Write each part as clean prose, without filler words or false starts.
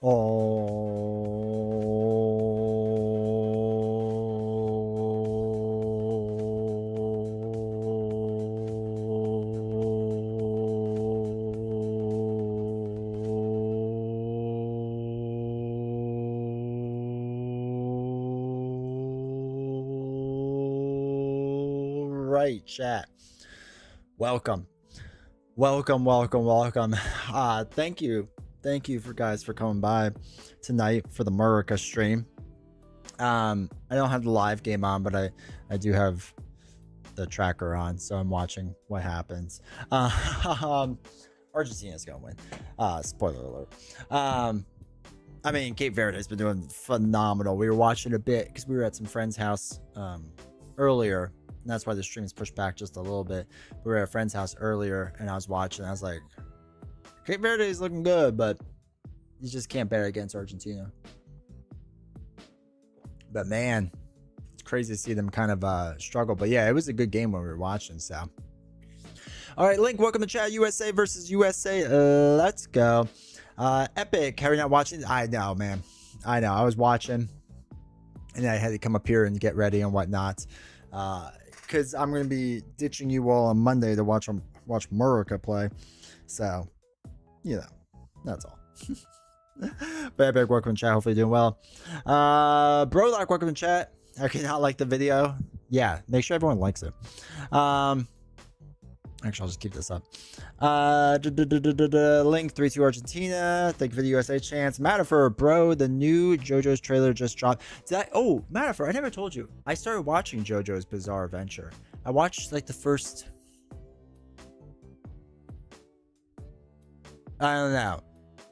Right, chat. Welcome. Welcome. Thank you for guys for coming by tonight for the Murica stream. I don't have the live game on, but I do have the tracker on, so I'm watching what happens. Argentina's gonna win. Spoiler alert. I mean, Cape Verde has been doing phenomenal. We were watching a bit because we were at some friend's house earlier. And that's why the stream is pushed back just a little bit. We were at a friend's house earlier, and I was watching. I was like, Cape Verde is looking good, but you just can't bet against Argentina. But man, it's crazy to see them kind of struggle. But yeah, it was a good game when we were watching. So, all right, Link, welcome to chat. USA versus USA. Let's go. Epic, are you not watching? I know, man. I know. I was watching, and I had to come up here and get ready and whatnot. Because I'm going to be ditching you all on Monday to watch Murica play. So, you know, that's all. But Epic, welcome to chat. Hopefully you're doing well. Brolock, welcome to chat. I cannot like the video. Yeah, make sure everyone likes it. Actually, I'll just keep this up. Link 3-2 Argentina. Thank you for the USA chance. Matafor, bro, the new JoJo's trailer just dropped. Oh, Matafor, I never told you. I started watching JoJo's Bizarre Adventure. I watched like the first. I don't know.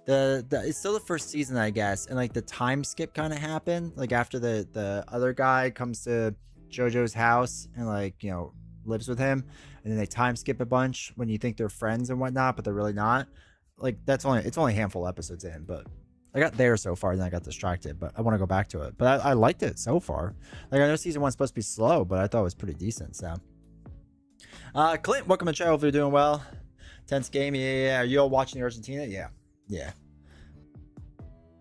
It's still the first season, I guess, and like the time skip kind of happened. Like after the other guy comes to JoJo's house and like lives with him, and then they time skip a bunch when you think they're friends and whatnot, but they're really not. Like it's only a handful of episodes in, but I got there so far, and then I got distracted. But I want to go back to it. But I liked it so far. Like I know season one's supposed to be slow, but I thought it was pretty decent. So, Clint, welcome to the channel. If you're doing well, tense game. Yeah. Are you all watching the Argentina? Yeah.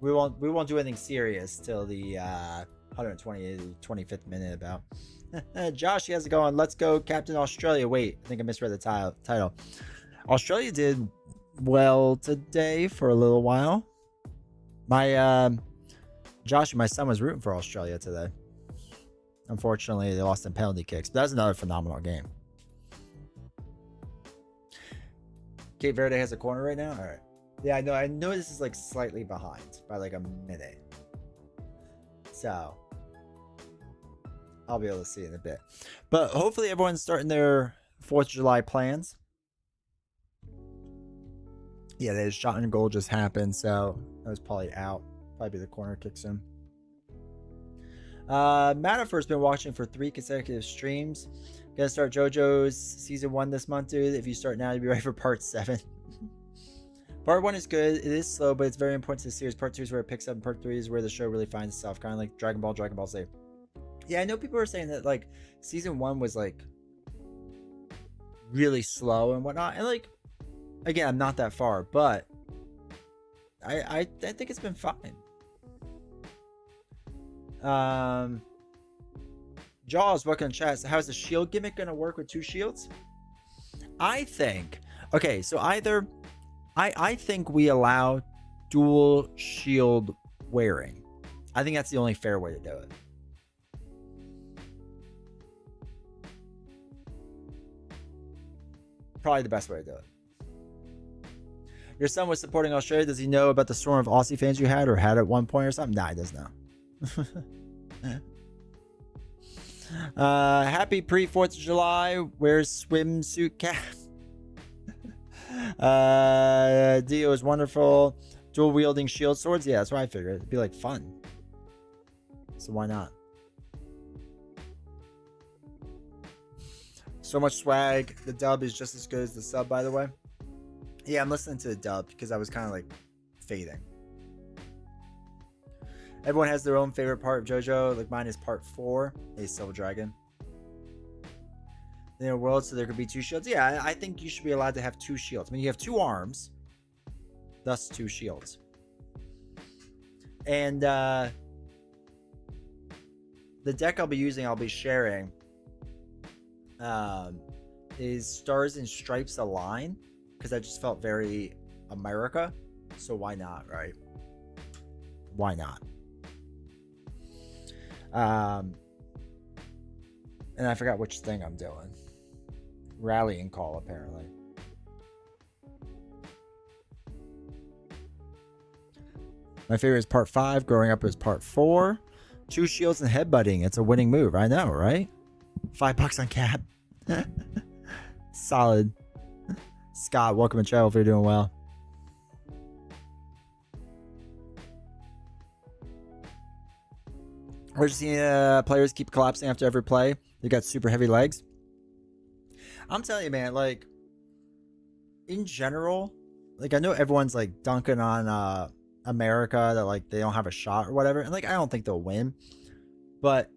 We won't do anything serious till the 25th minute about. Josh, how's it going? Let's go, Captain Australia. Wait, I think I misread the title. Australia did well today for a little while. My Josh, my son was rooting for Australia today. Unfortunately, they lost in penalty kicks, but that's another phenomenal game. Cape Verde has a corner right now. All right. Yeah, I know this is like slightly behind by like a minute. So I'll be able to see it in a bit. But hopefully everyone's starting their 4th of July plans. Yeah, the shot and goal just happened, so that was probably out. Probably the corner kick soon. Matafor's been watching for 3 consecutive streams. Gonna start JoJo's season 1 this month, dude. If you start now, you'll be ready for part 7. Part 1 is good. It is slow, but it's very important to the series. Part 2 is where it picks up, and part 3 is where the show really finds itself. Kind of like Dragon Ball Z. Yeah, I know people are saying that like season 1 was like really slow and whatnot. And like, again, I'm not that far, but I think it's been fine. Jaws, welcome to chat. So how's the shield gimmick going to work with 2 shields? I think, okay, so either I think we allow dual shield wearing. I think that's the only fair way to do it. Probably the best way to do it. Your son was supporting Australia. Does he know about the storm of Aussie fans you had or had at one point or something? Nah, he doesn't know. Happy pre 4th of July. Where's swimsuit cap? Dio is wonderful. Dual wielding shield swords. Yeah, that's what I figured. It'd be like fun. So why not? So much swag. The dub is just as good as the sub, by the way. Yeah, I'm listening to the dub because I was kind of like fading. Everyone has their own favorite part of JoJo. Like mine is part 4, a Silver Dragon. In a world, so there could be 2 shields. Yeah, I think you should be allowed to have 2 shields. I mean, you have 2 arms, thus 2 shields. And the deck I'll be using, I'll be sharing, um, is Stars and Stripes Align, because I just felt very America. So why not, right? Why not? And I forgot which thing I'm doing. Rallying call, apparently. My favorite is part 5. Growing up is part 4. 2 shields and headbutting. It's a winning move. I know, right? $5 on cap. Solid. Scott, welcome to chat. Hope you're doing well. We're just seeing players keep collapsing after every play. They got super heavy legs. I'm telling you, man, like, in general, like, I know everyone's like dunking on America that like they don't have a shot or whatever, and like I don't think they'll win, but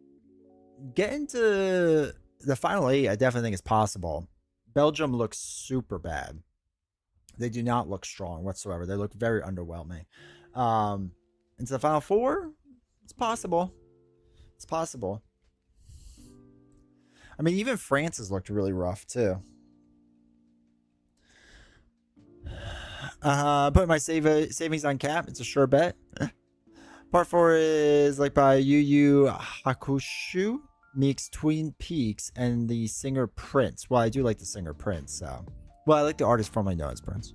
getting to the final 8, I definitely think is possible. Belgium looks super bad. They do not look strong whatsoever. They look very underwhelming. Into the final 4, it's possible. It's possible. I mean, even France has looked really rough too. Put my savings on cap. It's a sure bet. Part 4 is like by Yu Yu Hakusho, meets Twin Peaks and the singer Prince. Well, I do like the singer Prince, so. Well, I like the artist formerly known as Prince.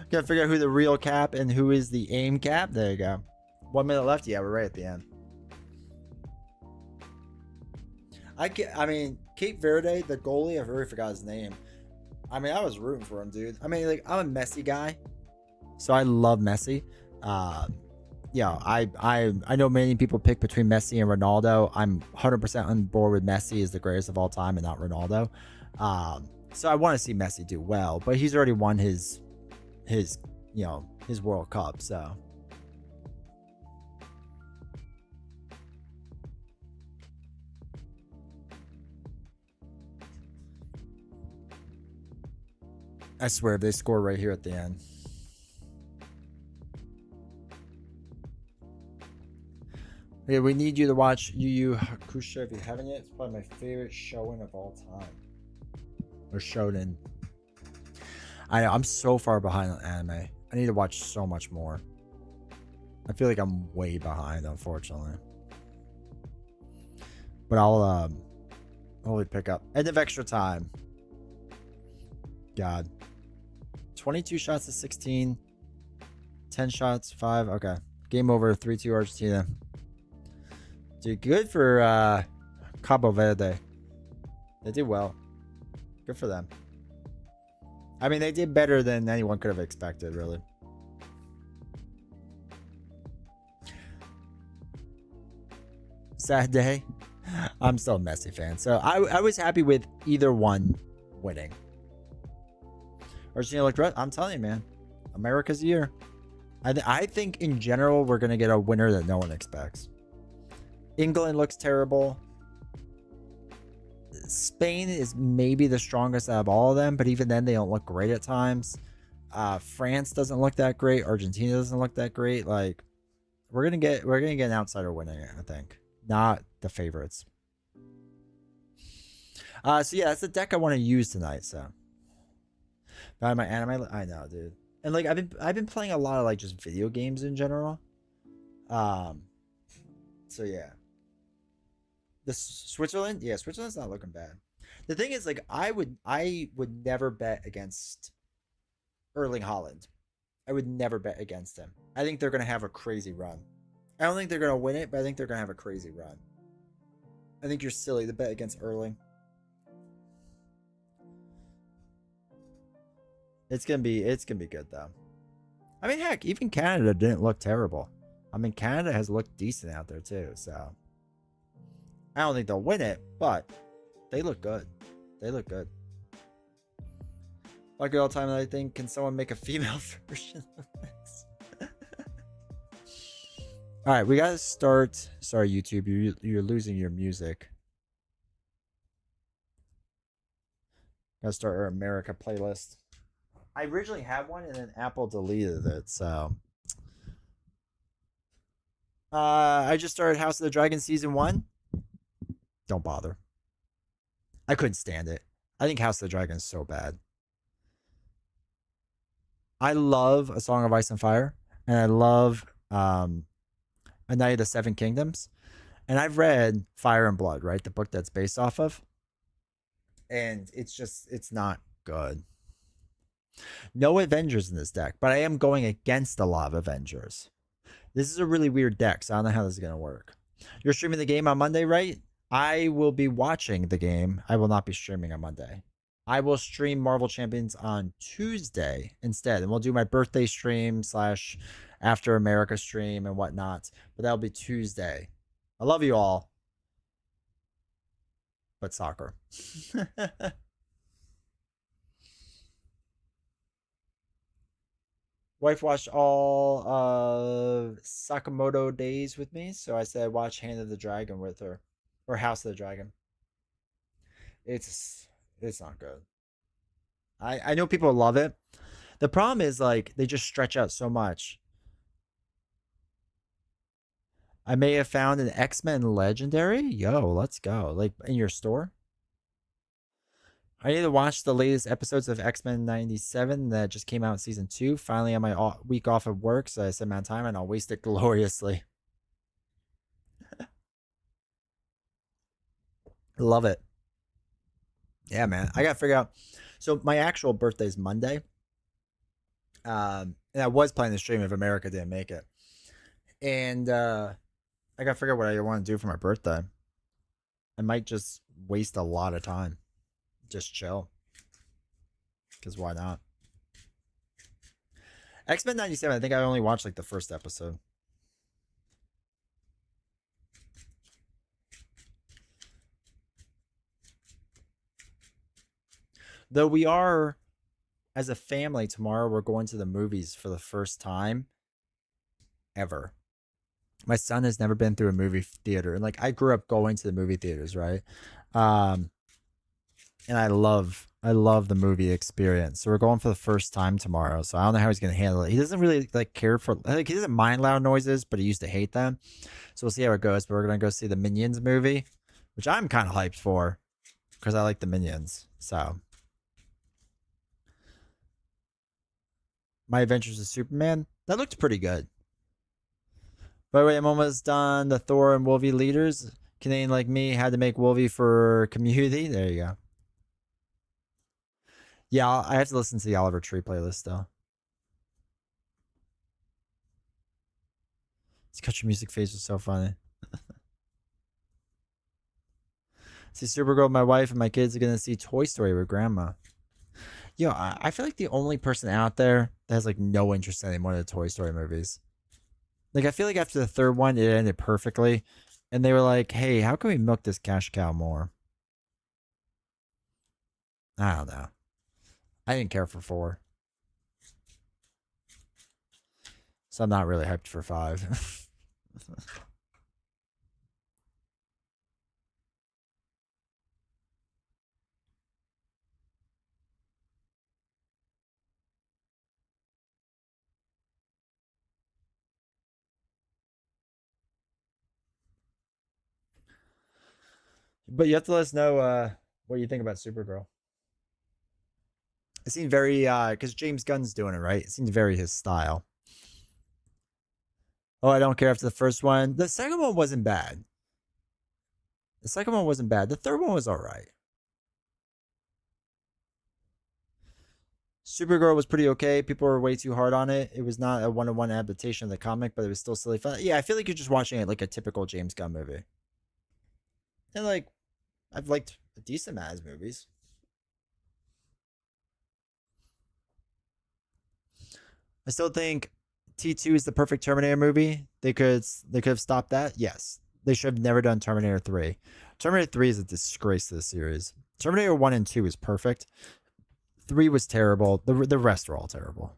Gotta figure out who the real cap and who is the aim cap. There you go. 1 minute left. Yeah, we're right at the end. I mean, Cape Verde, the goalie, I've already forgot his name. I mean, I was rooting for him, dude. I mean, like, I'm a Messi guy, so I love Messi. Yeah, I know many people pick between Messi and Ronaldo. I'm 100% on board with Messi as the greatest of all time and not Ronaldo. So I want to see Messi do well, but he's already won his World Cup, so. I swear, if they score right here at the end. Yeah, we need you to watch Yu Yu Hakusho if you haven't yet. It's probably my favorite showing of all time. Or shonen. I know, I'm so far behind on anime. I need to watch so much more. I feel like I'm way behind, unfortunately. But I'll only pick up. End of extra time. God. 22 shots to 16. 10 shots, 5. Okay. Game over, 3-2 Argentina. Dude, good for Cabo Verde. They did well. Good for them. I mean, they did better than anyone could have expected, really. Sad day. I'm still a Messi fan, so I was happy with either one winning. Argentina looked right. I'm telling you, man. America's year. I think in general we're gonna get a winner that no one expects. England looks terrible. Spain is maybe the strongest out of all of them, but even then they don't look great at times. France doesn't look that great. Argentina doesn't look that great. Like we're gonna get an outsider winning it, I think, not the favorites. So yeah, that's the deck I want to use tonight. So, my anime, I know, dude, and like I've been playing a lot of like just video games in general. So yeah. The Switzerland, yeah, Switzerland's not looking bad. The thing is, like, I would never bet against Erling Haaland. I would never bet against him. I think they're gonna have a crazy run. I don't think they're gonna win it, but I think they're gonna have a crazy run. I think you're silly to bet against Erling. It's gonna be good though. I mean, heck, even Canada didn't look terrible. I mean, Canada has looked decent out there too, so. I don't think they'll win it, but they look good. They look good. Like all time, I think, can someone make a female version of this? All right, we gotta start. Sorry, YouTube, you're losing your music. Gotta start our America playlist. I originally had one, and then Apple deleted it. So I just started House of the Dragon season 1. Don't bother. I couldn't stand it. I think House of the Dragon is so bad. I love A Song of Ice and Fire, and I love A Night of the Seven Kingdoms. And I've read Fire and Blood, right? The book that's based off of. And it's not good. No Avengers in this deck, but I am going against a lot of Avengers. This is a really weird deck, so I don't know how this is going to work. You're streaming the game on Monday, right? I will be watching the game. I will not be streaming on Monday. I will stream Marvel Champions on Tuesday instead, and we'll do my birthday stream slash after America stream and whatnot. But that'll be Tuesday. I love you all, but soccer. Wife watched all of Sakamoto Days with me, so I said watch Hand of the Dragon with her, or House of the Dragon. It's it's not good. I know people love it. The problem is like they just stretch out so much. I may have found an X-Men Legendary. Yo, let's go. Like in your store. I need to watch the latest episodes of X-Men 97 that just came out in season 2. Finally on my week off of work, so I set my time and I'll waste it gloriously. Love it. Yeah, man. I gotta figure out. So my actual birthday is Monday. And I was planning to stream if America didn't make it. And I gotta figure out what I want to do for my birthday. I might just waste a lot of time. Just chill. Because why not? X-Men 97, I think I only watched like the first episode. Though we are, as a family, tomorrow we're going to the movies for the first time ever. My son has never been through a movie theater. And like I grew up going to the movie theaters, right? Um, and I love the movie experience. So we're going for the first time tomorrow. So I don't know how he's gonna handle it. He doesn't really like care for like he doesn't mind loud noises, but he used to hate them. So we'll see how it goes. But we're gonna go see the Minions movie, which I'm kind of hyped for because I like the Minions. So My Adventures of Superman, that looked pretty good. By the way, I'm almost done the Thor and Wolvie leaders. Canadian like me had to make Wolvie for community. There you go. Yeah, I have to listen to the Oliver Tree playlist though. This country music phase was so funny. See Supergirl, my wife and my kids are gonna see Toy Story with grandma. Yo, I feel like the only person out there that has like no interest in any more of the Toy Story movies. Like I feel like after the third one, it ended perfectly, and they were like, "Hey, how can we milk this cash cow more?" I don't know. I didn't care for 4, so I'm not really hyped for 5. But you have to let us know what you think about Supergirl. It seemed very because James Gunn's doing it, right? It seems very his style. Oh, I don't care after the first one. The second one wasn't bad. The second one wasn't bad. The third one was all right. Supergirl was pretty okay. People were way too hard on it. It was not a one-to-one adaptation of the comic, but it was still silly fun. Yeah, I feel like you're just watching it like a typical James Gunn movie. And like, I've liked a decent amount of his movies. I still think T2 is the perfect Terminator movie. They could have stopped that. Yes, they should have never done Terminator 3. Terminator 3 is a disgrace to the series. Terminator 1 and 2 is perfect. 3 was terrible. The rest are all terrible.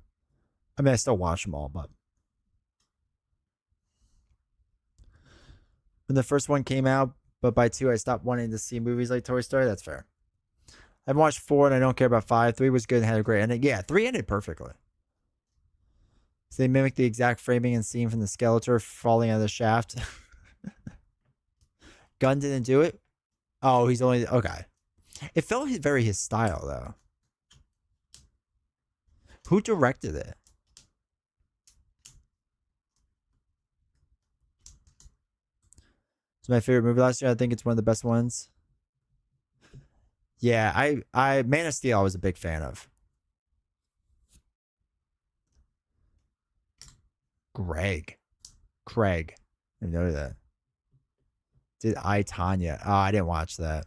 I mean, I still watch them all, but when the first one came out, but by 2 I stopped wanting to see movies like Toy Story. That's fair. I've watched 4 and I don't care about 5. 3 was good and had a great ending. Yeah, 3 ended perfectly. So they mimic the exact framing and scene from the Skeletor falling out of the shaft. Gunn didn't do it. Oh, he's only okay. It felt very his style though. Who directed it? It's my favorite movie last year. I think it's one of the best ones. Yeah, I Man of Steel I was a big fan of. Greg. Craig. I didn't know that. Did I Tanya? Oh, I didn't watch that.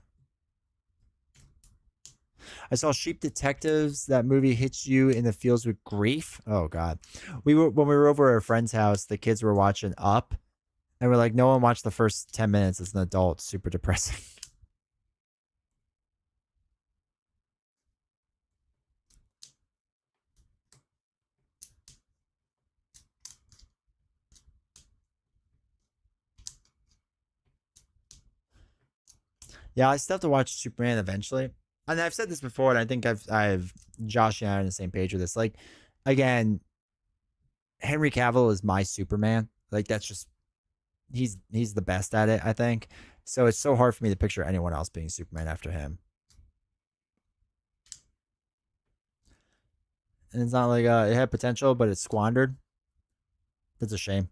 I saw Sheep Detectives. That movie hits you in the feels with grief. Oh God, we were when we were over at a friend's house. The kids were watching Up, and we're like, no one watched the first 10 minutes as an adult. Super depressing. Yeah, I still have to watch Superman eventually. And I've said this before, and I think I've Josh and I are on the same page with this. Like, again, Henry Cavill is my Superman. Like that's just he's the best at it, I think. So it's so hard for me to picture anyone else being Superman after him. And it's not like it had potential, but it's squandered. That's a shame.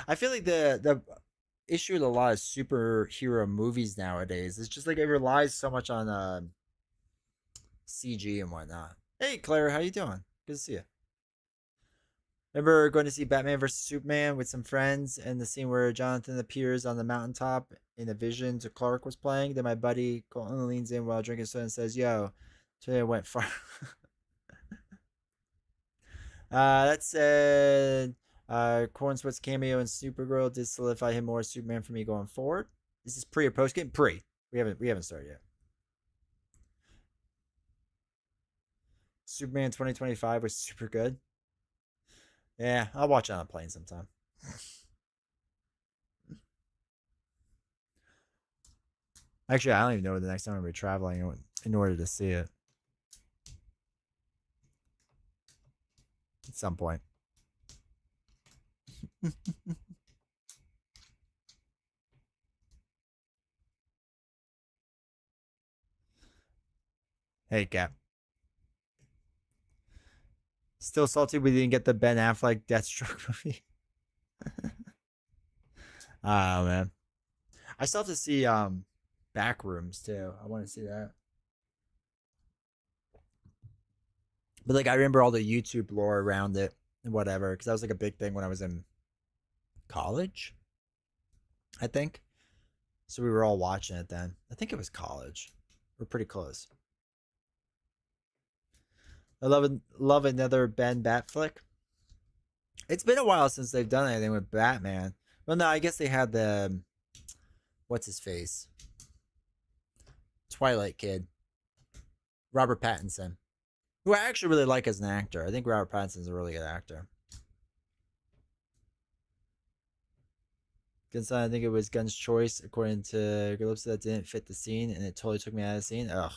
I feel like the issue with a lot of superhero movies nowadays is just like it relies so much on CG and whatnot. Hey Claire, how you doing? Good to see you. Remember going to see Batman versus Superman with some friends and the scene where Jonathan appears on the mountaintop in a vision to Clark was playing? Then my buddy Colton leans in while drinking soda and says, Yo, today I went far. That said, Corn Sweat's cameo in Supergirl did solidify him more as Superman for me going forward. Is this pre or post game? Pre. We haven't started yet. Superman 2025 was super good. Yeah, I'll watch it on a plane sometime. Actually, I don't even know the next time I'm gonna be traveling in order to see it at some point. Hey, Cap. Still salty we didn't get the Ben Affleck Deathstroke movie. Oh man, I still have to see Backrooms too. I want to see that. But like I remember all the YouTube lore around it and whatever, because that was like a big thing when I was in college, I think. So we were all watching it then. I think it was college. We're pretty close. I love another Ben Bat flick. It's been a while since they've done anything with Batman. Well, no, I guess they had the what's his face, Twilight kid, Robert Pattinson, who I actually really like as an actor. I think Robert Pattinson's a really good actor. Gunson, I think it was Gunn's choice, according to Gillespie, that didn't fit the scene, and it totally took me out of the scene. Ugh.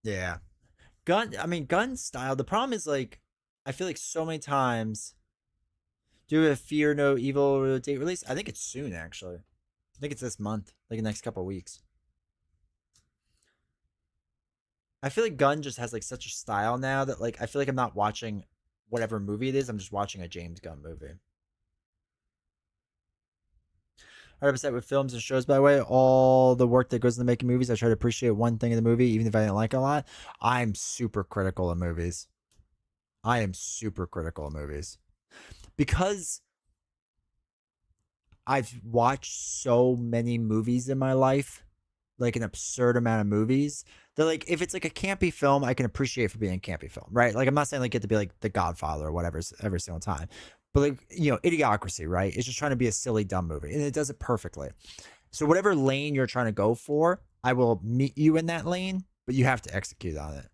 Yeah. I mean, Gunn's style. The problem is, like, I feel like so many times, do a Fear No Evil date release? I think it's soon, actually. I think it's this month, like the next couple of weeks. I feel like Gunn just has, like, such a style now that, like, I feel like I'm not watching whatever movie it is. I'm just watching a James Gunn movie. 100% with films and shows, by the way, all the work that goes into making movies, I try to appreciate one thing in the movie, even if I didn't like it a lot. I'm super critical of movies. I am super critical of movies because I've watched so many movies in my life, like an absurd amount of movies. That like if it's like a campy film, I can appreciate for being a campy film, right? Like I'm not saying like get to be like The Godfather or whatever every single time, but like Idiocracy, right? It's just trying to be a silly dumb movie, and it does it perfectly. So whatever lane you're trying to go for, I will meet you in that lane, but you have to execute on it.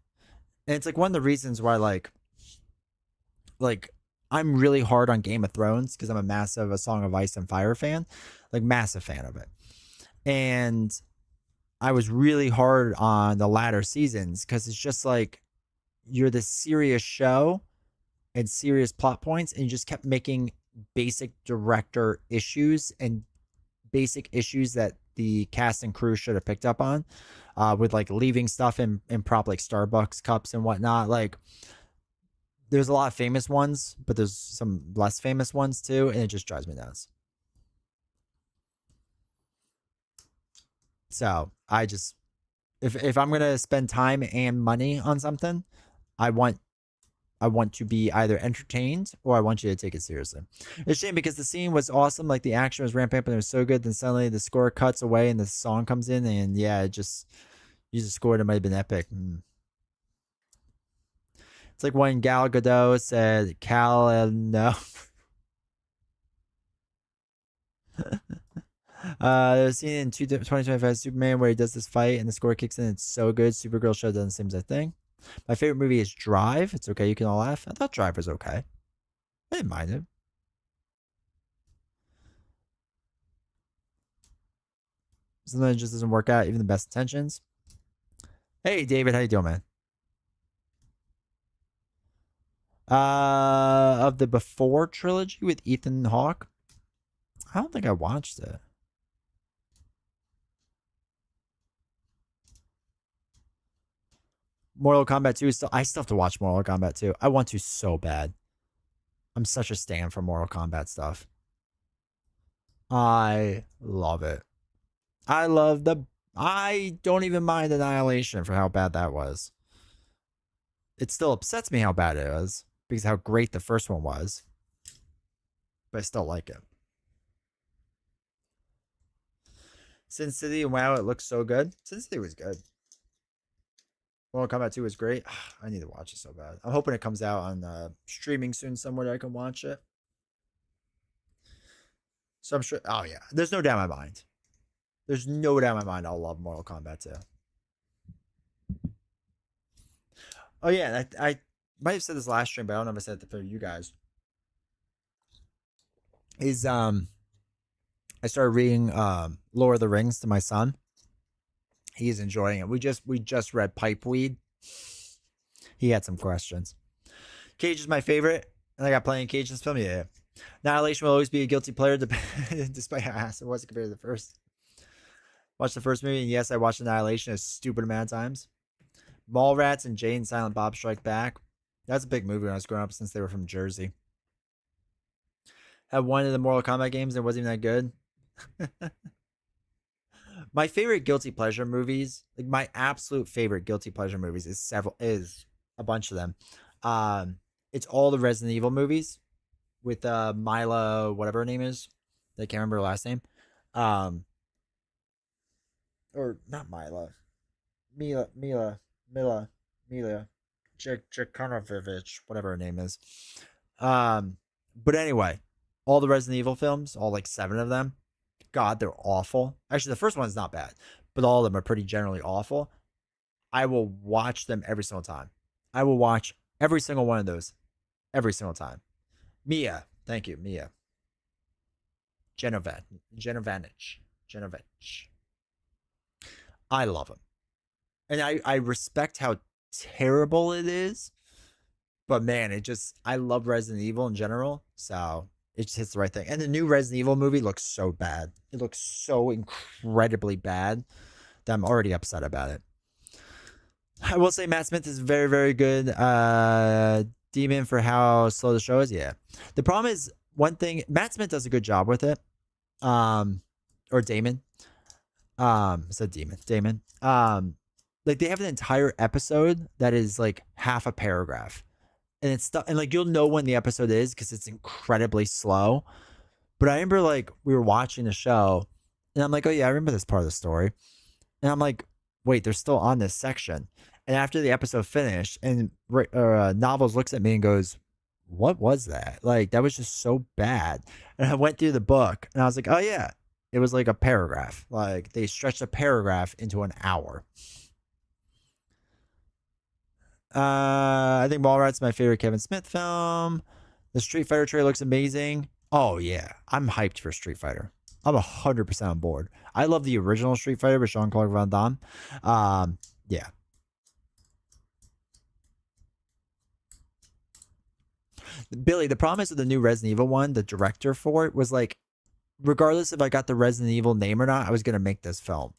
And it's like one of the reasons why like I'm really hard on Game of Thrones because I'm a massive A Song of Ice and Fire fan, like massive fan of it. And I was really hard on the latter seasons because it's just like you're this serious show and serious plot points, and you just kept making basic director issues and basic issues that the cast and crew should have picked up on, with like leaving stuff in prop like Starbucks cups and whatnot. Like there's a lot of famous ones, but there's some less famous ones too, and it just drives me nuts. So I just, if I'm gonna spend time and money on something, I want I want to be either entertained or I want you to take it seriously. It's a shame because the scene was awesome, like the action was ramping up and it was so good. Then suddenly the score cuts away and the song comes in, and yeah, it just you just scored. It might have been epic. It's like when Gal Gadot said, "Cal, no." There's a scene in 2025 Superman where he does this fight and the score kicks in. It's so good. Supergirl show does the same exact thing. My favorite movie is Drive. It's okay. You can all laugh. I thought Drive was okay. I didn't mind it. Sometimes it just doesn't work out, even the best intentions. Hey, David. How you doing, man? Of the Before trilogy with Ethan Hawke? I don't think I watched it. Mortal Kombat 2 is still. I still have to watch Mortal Kombat 2. I want to so bad. I'm such a stan for Mortal Kombat stuff. I love it. I love the. I don't even mind Annihilation for how bad that was. It still upsets me how bad it was because how great the first one was, but I still like it. Sin City, wow, it looks so good. Sin City was good. Mortal Kombat 2 was great. I need to watch it so bad. I'm hoping it comes out on streaming soon somewhere that I can watch it. So I'm sure. Oh, yeah. There's no doubt in my mind. There's no doubt in my mind I'll love Mortal Kombat 2. Oh, yeah. I might have said this last stream, but I don't know if I said it for you guys. Is I started reading Lord of the Rings to my son. He's enjoying it. We just read Pipeweed. He had some questions. Cage is my favorite, and I got playing Cage in this film. Yeah. Annihilation will always be a guilty pleasure, despite how ass it was compared to the first. Watched the first movie, and yes, I watched Annihilation a stupid amount of times. Mallrats and Jay and Silent Bob Strike Back. That's a big movie when I was growing up, since they were from Jersey. Had one of the Mortal Kombat games, and it wasn't even that good. My favorite guilty pleasure movies, like my absolute favorite guilty pleasure movies, is a bunch of them. It's all the Resident Evil movies with Mila, whatever her name is. I can't remember her last name. Um, or not Mila, Mila, Jakanovich, whatever her name is. But anyway, all the Resident Evil films, all like 7 of them. God, they're awful. Actually, the first one's not bad, but all of them are pretty generally awful. I will watch them every single time. I will watch every single one of those every single time. Mia, thank you, Mia. Genovich. I love him, and I respect how terrible it is. But man, I love Resident Evil in general, so it just hits the right thing. And the new Resident Evil movie looks so bad. It looks so incredibly bad that I'm already upset about it. I will say Matt Smith is very, very good. Demon for how slow the show is. Yeah. The problem is one thing, Matt Smith does a good job with it. Or Damon. I said Demon. Damon. Like they have an entire episode that is like half a paragraph. And it's stuff, and like you'll know when the episode is because it's incredibly slow. But I remember like we were watching the show, and I'm like, oh yeah, I remember this part of the story. And I'm like, wait, they're still on this section. And after the episode finished, and Novels looks at me and goes, "What was that? Like that was just so bad." And I went through the book, and I was like, oh yeah, it was like a paragraph. Like they stretched a paragraph into an hour. I think Mallrats my favorite Kevin Smith film. The Street Fighter trailer looks amazing. Oh yeah, I'm hyped for Street Fighter. I'm 100% on board. I love the original Street Fighter with Jean-Claude Van Damme. Yeah. Billy, the problem is with the new Resident Evil one, the director for it was like, regardless if I got the Resident Evil name or not, I was gonna make this film.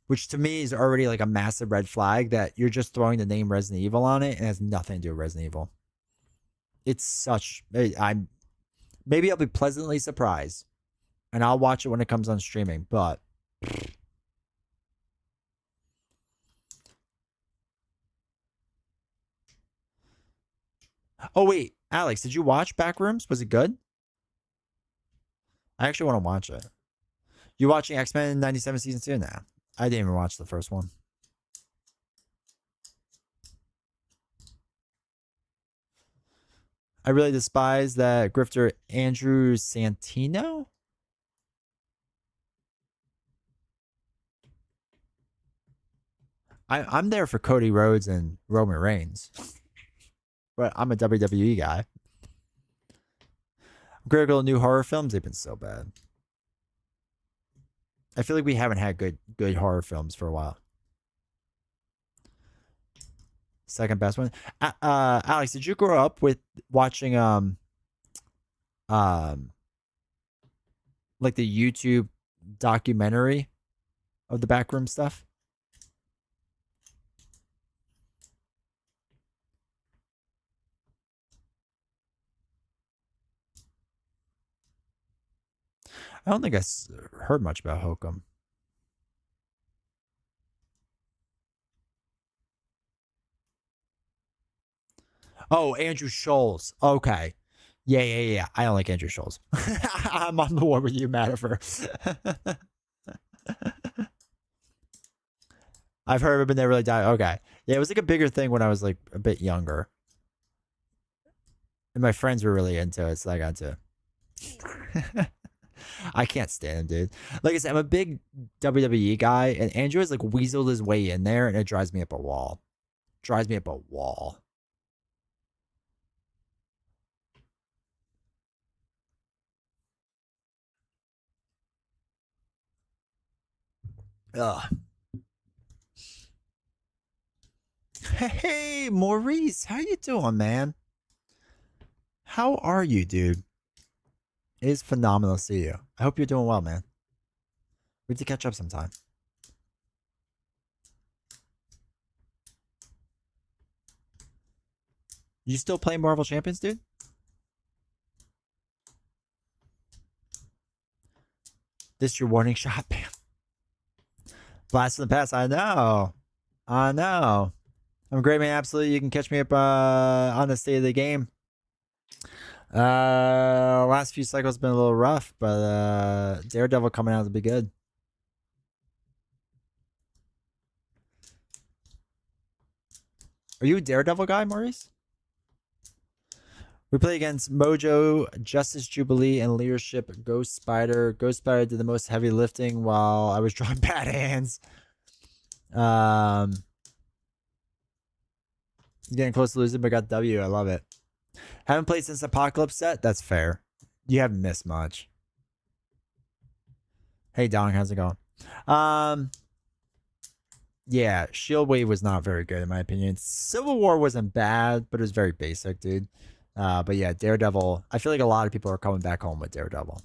Which to me is already like a massive red flag that you're just throwing the name Resident Evil on it and has nothing to do with Resident Evil. It's such I'm maybe I'll be pleasantly surprised and I'll watch it when it comes on streaming, but oh wait, Alex, did you watch Backrooms? Was it good? I actually want to watch it. You watching X-Men 97 season 2 now? I didn't even watch the first one. I really despise that grifter Andrew Santino. I'm there for Cody Rhodes and Roman Reigns, but I'm a WWE guy. I'm critical of new horror films. They've been so bad. I feel like we haven't had good horror films for a while. Second best one. Alex, did you grow up with watching um like the YouTube documentary of the backroom stuff? I don't think I heard much about Hokum. Oh, Andrew Scholes. Okay. Yeah. I don't like Andrew Scholes. I'm on the one with you, Madifer. I've heard of it, but never really died. Okay. Yeah, it was like a bigger thing when I was like a bit younger. And my friends were really into it, so I got to. I can't stand him, dude. Like I said, I'm a big WWE guy, and Andrew has like weaseled his way in there, and it drives me up a wall. Drives me up a wall. Ugh. Hey, Maurice, how you doing, man? How are you, dude? It is phenomenal to see you. I hope you're doing well, man. We have to catch up sometime. You still playing Marvel Champions, dude? This your warning shot, bam. Blast from the past. I know. I know. I'm great, man. Absolutely. You can catch me up on the state of the game. Last few cycles been a little rough, but Daredevil coming out to be good. Are you a Daredevil guy, Maurice? We play against Mojo, Justice Jubilee, and Leadership Ghost Spider. Ghost Spider did the most heavy lifting while I was drawing bad hands. Getting close to losing, but got W. I love it. Haven't played since Apocalypse set. That's fair. You haven't missed much. Hey, Dong, how's it going? Yeah, Shield Wave was not very good in my opinion. Civil War wasn't bad, but it was very basic, dude. But yeah, Daredevil. I feel like a lot of people are coming back home with Daredevil.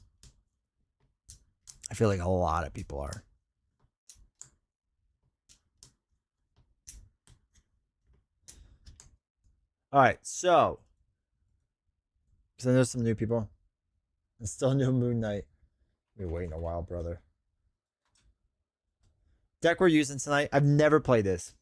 I feel like a lot of people are. All right, so because I know some new people. It's still new Moon Knight. We're waiting a while, brother. Deck we're using tonight. I've never played this.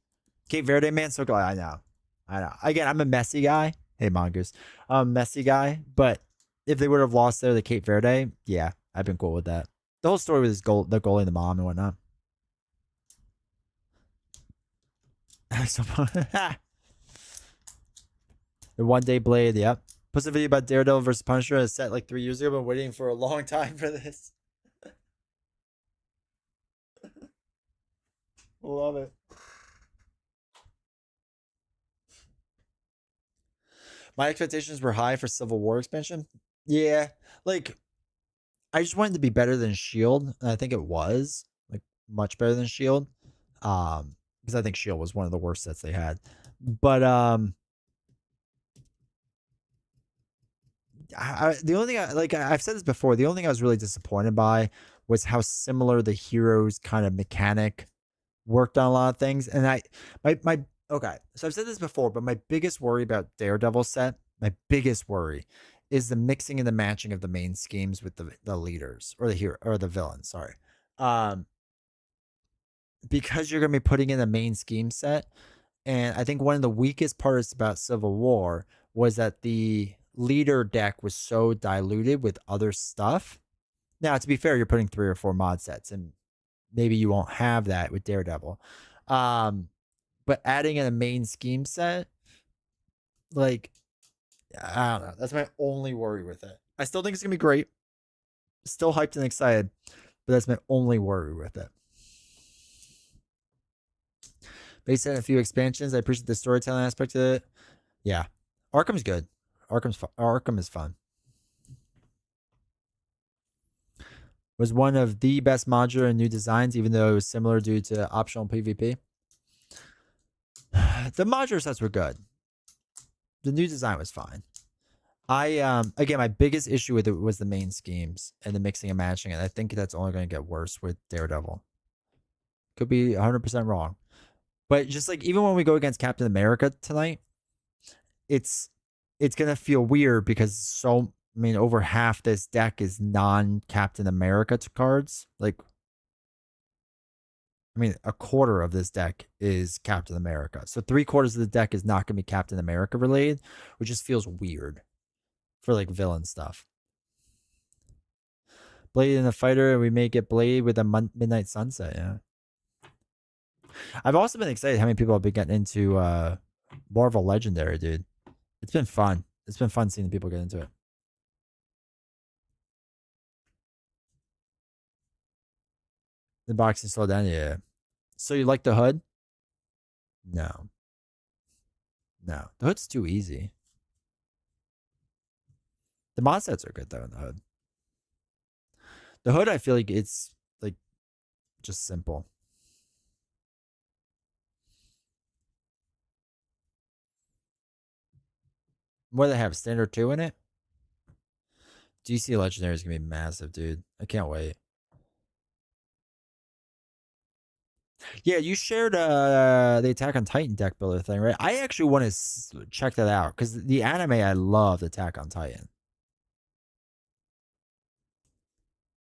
Cape Verde, man, so glad. I know. Again, I'm a messy guy. Hey, Mongoose. I'm a messy guy, but if they would have lost there, the Cape Verde, yeah, I've been cool with that. The whole story with his goal, the goalie and the mom and whatnot. The One Day Blade, yep. Post a video about Daredevil versus Punisher as set like 3 years ago. Been waiting for a long time for this. Love it. My expectations were high for Civil War expansion. Yeah, like I just wanted to be better than Shield, and I think it was like much better than Shield. Because I think Shield was one of the worst sets they had. But the only thing I've said this before, the only thing I was really disappointed by was how similar the heroes kind of mechanic worked on a lot of things. And my okay, so I've said this before, but my biggest worry about Daredevil set, my biggest worry, is the mixing and the matching of the main schemes with the leaders or the hero or the villains. Sorry, um, because you're gonna be putting in a main scheme set, and I think one of the weakest parts about Civil War was that the leader deck was so diluted with other stuff. Now, to be fair, you're putting 3 or 4 mod sets, and maybe you won't have that with Daredevil. Um, but adding in a main scheme set, like, I don't know. That's my only worry with it. I still think it's gonna be great. Still hyped and excited, but that's my only worry with it. Based on a few expansions, I appreciate the storytelling aspect of it. Yeah, Arkham's good. Arkham is fun. Was one of the best modular and new designs, even though it was similar due to optional PvP. The modular sets were good. The new design was fine. I again, my biggest issue with it was the main schemes and the mixing and matching, and I think that's only going to get worse with Daredevil. Could be 100% wrong, but just like even when we go against Captain America tonight, it's gonna feel weird because over half this deck is non Captain America cards. Like, I mean, a quarter of this deck is Captain America, so 3/4 of the deck is not gonna be Captain America related, which just feels weird for like villain stuff. Blade in the fighter, and we may get Blade with a Midnight Sunset. Yeah, I've also been excited how many people have been getting into Marvel Legendary, dude. It's been fun. It's been fun seeing people get into it. The boxing slowed down, yeah. So you like the hood? No, no. The hood's too easy. The mod sets are good though in the hood. The hood, I feel like it's like just simple. What do they have? Standard 2 in it? DC Legendary is gonna be massive, dude. I can't wait. Yeah, you shared the Attack on Titan deck builder thing, right? I actually want to check that out because the anime I love Attack on Titan.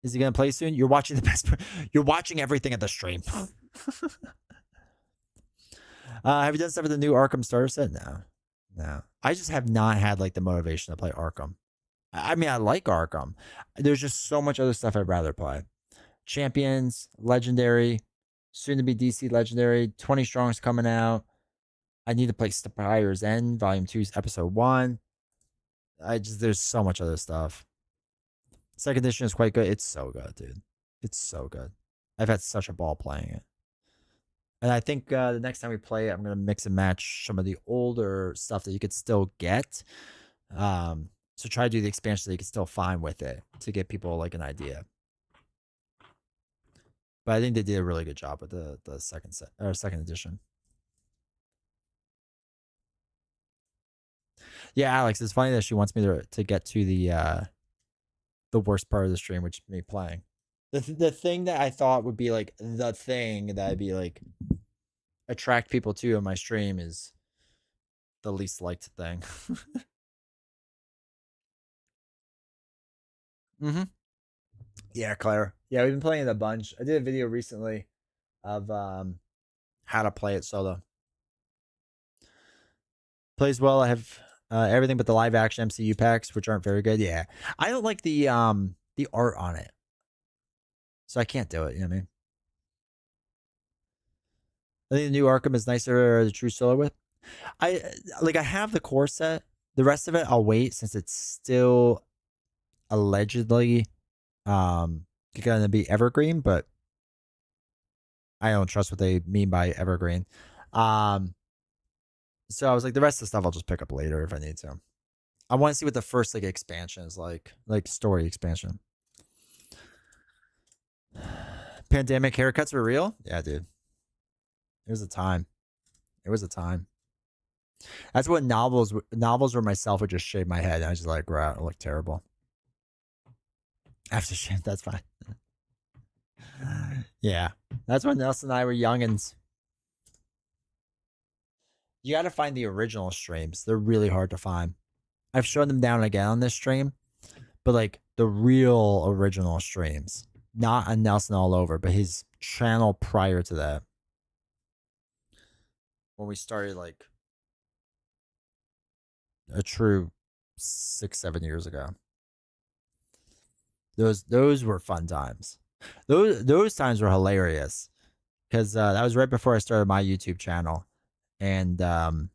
Is he gonna play soon? You're watching the best. You're watching everything at the stream. Have you done stuff with the new Arkham starter set? No, no. I just have not had like the motivation to play Arkham. I mean, I like Arkham. There's just so much other stuff I'd rather play. Champions, Legendary, soon to be DC Legendary. 20 Strong's coming out. I need to play Spire's End, Volume 2's Episode 1. There's so much other stuff. Second edition is quite good. It's so good, dude. It's so good. I've had such a ball playing it. And I think the next time we play it, I'm going to mix and match some of the older stuff that you could still get. So try to do the expansion that you can still find with it to get people like an idea. But I think they did a really good job with the second set or second edition. Yeah, Alex, it's funny that she wants me to get to the worst part of the stream, which is me playing. The thing that I thought would be like the thing that I'd be like attract people to in my stream is the least liked thing. Mm-hmm. Yeah, Claire. Yeah, we've been playing it a bunch. I did a video recently of how to play it solo. Plays well. I have everything but the live action MCU packs, which aren't very good. Yeah, I don't like the art on it, so I can't do it. You know what I mean? I think the new Arkham is nicer the true solo with. I have the core set. The rest of it I'll wait since it's still allegedly gonna be evergreen, but I don't trust what they mean by evergreen. So I was like, the rest of the stuff I'll just pick up later if I need to. I want to see what the first like expansion is like story expansion. Pandemic haircuts were real? Yeah, dude. It was a time. It was a time. That's what novels where myself would just shave my head and I was just like, wow, I look terrible. After shave, that's fine. Yeah. That's when Nelson and I were youngins. You gotta find the original streams. They're really hard to find. I've shown them down again on this stream, but like the real original streams. Not a Nelson all over, but his channel prior to that. When we started like a true 6-7 years ago. Those were fun times. Those times were hilarious because that was right before I started my YouTube channel, and so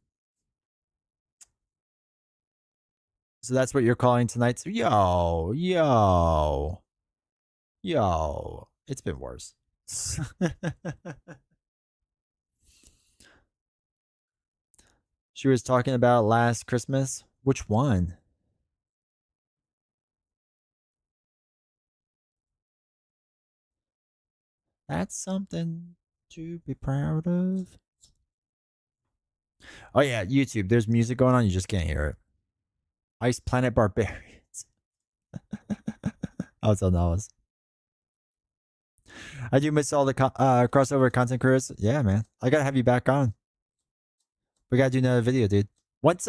that's what you're calling tonight. So yo, it's been worse. She was talking about last Christmas. Which one? That's something to be proud of. Oh yeah, YouTube. There's music going on. You just can't hear it. Ice Planet Barbarians. Oh, it's on Nellis. I do miss all the crossover content creators. Yeah, man. I gotta have you back on. We gotta do another video, dude. Once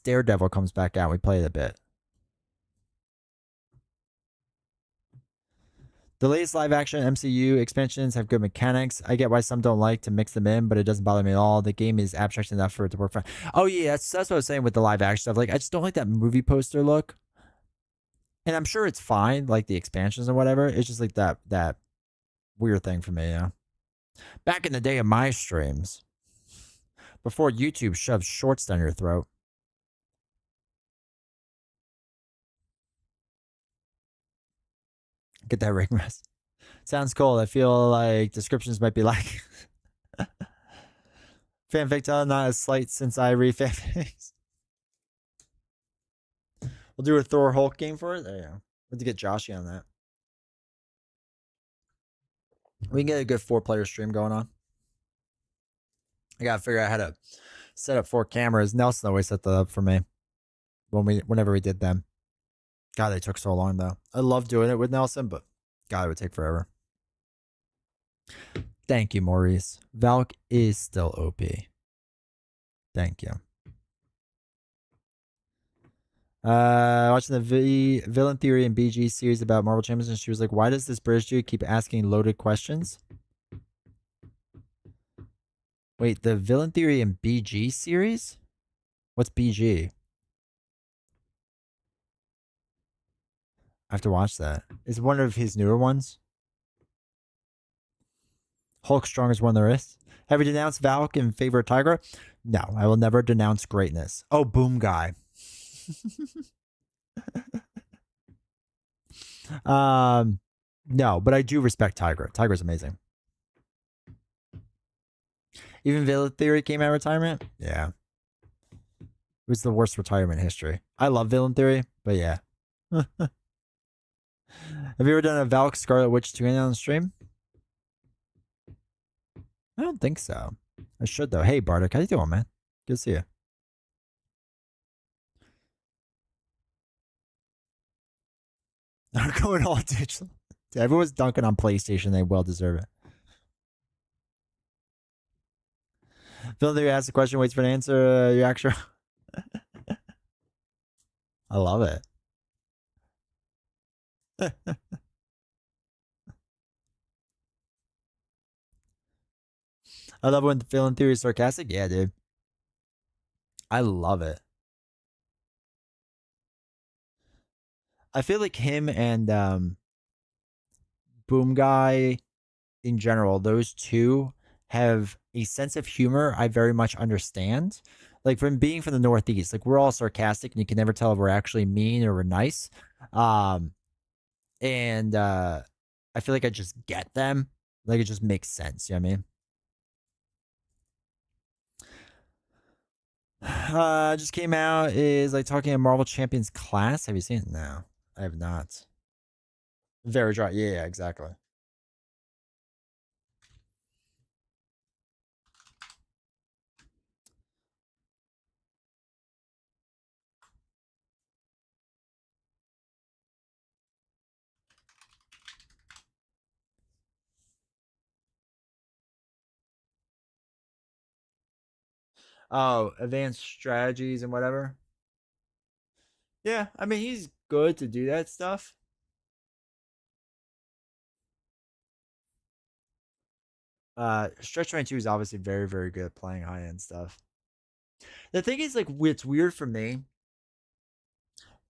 Daredevil comes back out, we play it a bit. The latest live action MCU expansions have good mechanics. I get why some don't like to mix them in, but it doesn't bother me at all. The game is abstract enough for it to work fine. Oh yeah, that's what I was saying with the live action stuff. Like I just don't like that movie poster look. And I'm sure it's fine, like the expansions and whatever. It's just like that weird thing for me, yeah. Back in the day of my streams, before YouTube shoved shorts down your throat. Get that ring rest. Sounds cool. I feel like descriptions might be like fanfic tell, not as slight since I read fanfics. We'll do a Thor Hulk game for it. There you go. We have to get Joshy on that. We can get a good 4-player stream going on. I gotta figure out how to set up 4 cameras. Nelson always set that up for me whenever we did them. God, they took so long though. I love doing it with Nelson, but God, it would take forever. Thank you, Maurice. Valk is still OP. Thank you. Watching the Villain Theory and BG series about Marvel Champions, and she was like, why does this British dude keep asking loaded questions? Wait, the Villain Theory and BG series? What's BG? I have to watch that. Is one of his newer ones? Hulk strongest one there is. Have you denounced Valk in favor of Tigra? No, I will never denounce greatness. Oh, boom guy. No, but I do respect Tigra. Tigra's amazing. Even Villain Theory came out of retirement? Yeah. It was the worst retirement in history. I love Villain Theory, but yeah. Have you ever done a Valk Scarlet Witch 2 on stream? I don't think so. I should though. Hey Bartek, how you doing, man? Good to see you. I'm going all digital. Everyone's dunking on PlayStation. They well deserve it. Phil, there you ask the question, waits for an answer. Your actual. I love it. I love when Phil in Theory is sarcastic. Yeah, dude. I love it. I feel like him and Boom Guy in general, those two have a sense of humor I very much understand. Like from being from the Northeast, like we're all sarcastic and you can never tell if we're actually mean or we're nice. And I feel like I just get them. Like it just makes sense. You know what I mean? Just came out is like talking a Marvel Champions class. Have you seen it? No, I have not. Very dry. Yeah, exactly. Oh, advanced strategies and whatever. Yeah, I mean he's good to do that stuff. Stretch 22 is obviously very, very good at playing high end stuff. The thing is, like, what's weird for me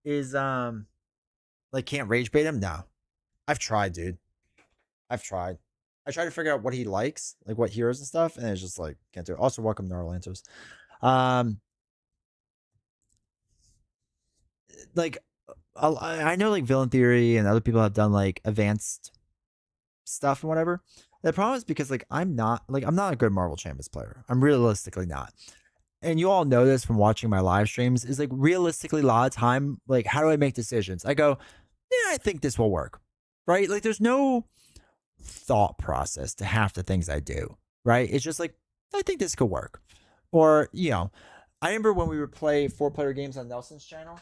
is like can't rage bait him. No, I've tried, dude. I've tried. I tried to figure out what he likes, like what heroes and stuff, and it's just like can't do it. Also, welcome to Orlantos. Um, like I know like Villain Theory and other people have done like advanced stuff and whatever. The problem is because like I'm not a good Marvel Champions player. I'm realistically not. And you all know this from watching my live streams, is like realistically a lot of time, like how do I make decisions? I go, yeah, I think this will work. Right? Like there's no thought process to half the things I do. Right? It's just like, I think this could work. Or, I remember when we would play 4-player games on Nelson's channel,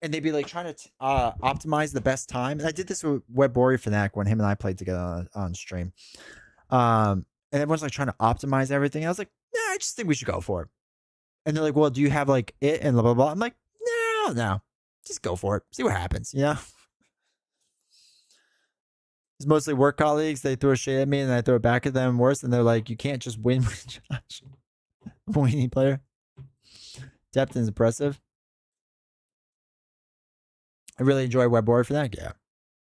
and they'd be like trying to optimize the best time. And I did this with Web Warrior Fanatic when him and I played together on stream. And everyone's like trying to optimize everything. I was like, nah, I just think we should go for it. And they're like, well, do you have like it and blah blah blah? I'm like, no, just go for it. See what happens. It's mostly work colleagues. They throw shit at me and I throw it back at them. Worse, and they're like, you can't just win with Josh. Winning player. Depth is impressive. I really enjoy Web Warrior for that. Yeah,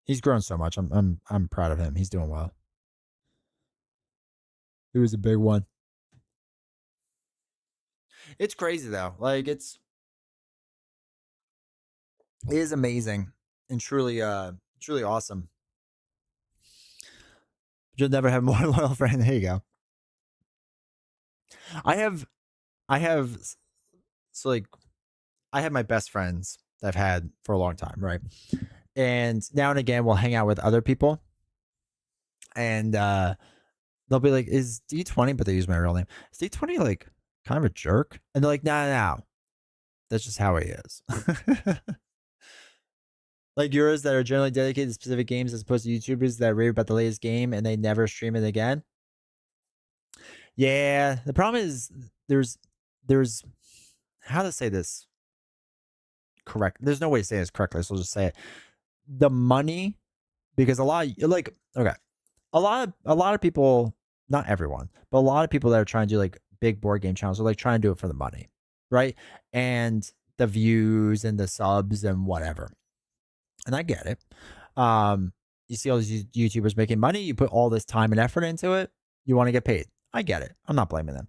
he's grown so much. I'm proud of him. He's doing well. He was a big one. It's crazy though. Like it is amazing and truly awesome. You'll never have more loyal friend. There you go. I have I have so like I have my best friends that I've had for a long time, right? And now and again we'll hang out with other people and they'll be like, is D20, but they use my real name. Is D20 like kind of a jerk? And they're like, no. That's just how he is. Like yours that are generally dedicated to specific games as opposed to YouTubers that rave about the latest game and they never stream it again. Yeah, the problem is there's how to say this correct. There's no way to say this correctly, so I'll just say it. The money, because a lot of, like okay, a lot of people, not everyone, but a lot of people that are trying to do like big board game channels are like trying to do it for the money, right? And the views and the subs and whatever. And I get it. Um, you see all these YouTubers making money, you put all this time and effort into it, you want to get paid. I get it. I'm not blaming them.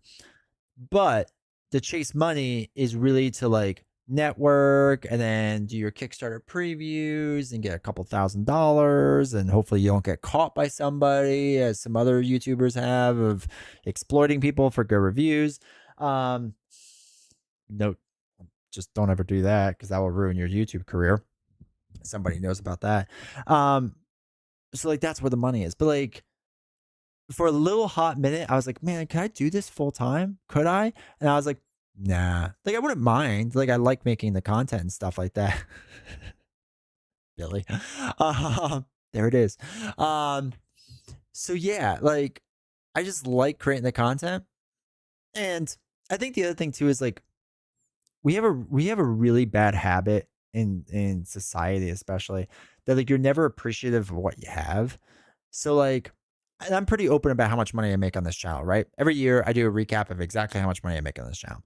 But to chase money is really to like network and then do your Kickstarter previews and get a couple $1,000 and hopefully you don't get caught by somebody as some other YouTubers have of exploiting people for good reviews. No, just don't ever do that because that will ruin your YouTube career. Somebody knows about that. So like that's where the money is. But like for a little hot minute, I was like, man, can I do this full time? Could I? And I was like, nah. Like I wouldn't mind. Like I like making the content and stuff like that. Billy. There it is. So yeah, like I just like creating the content. And I think the other thing too is like we have a really bad habit in society, especially that like you're never appreciative of what you have. So like, and I'm pretty open about how much money I make on this channel, right? Every year I do a recap of exactly how much money I make on this channel.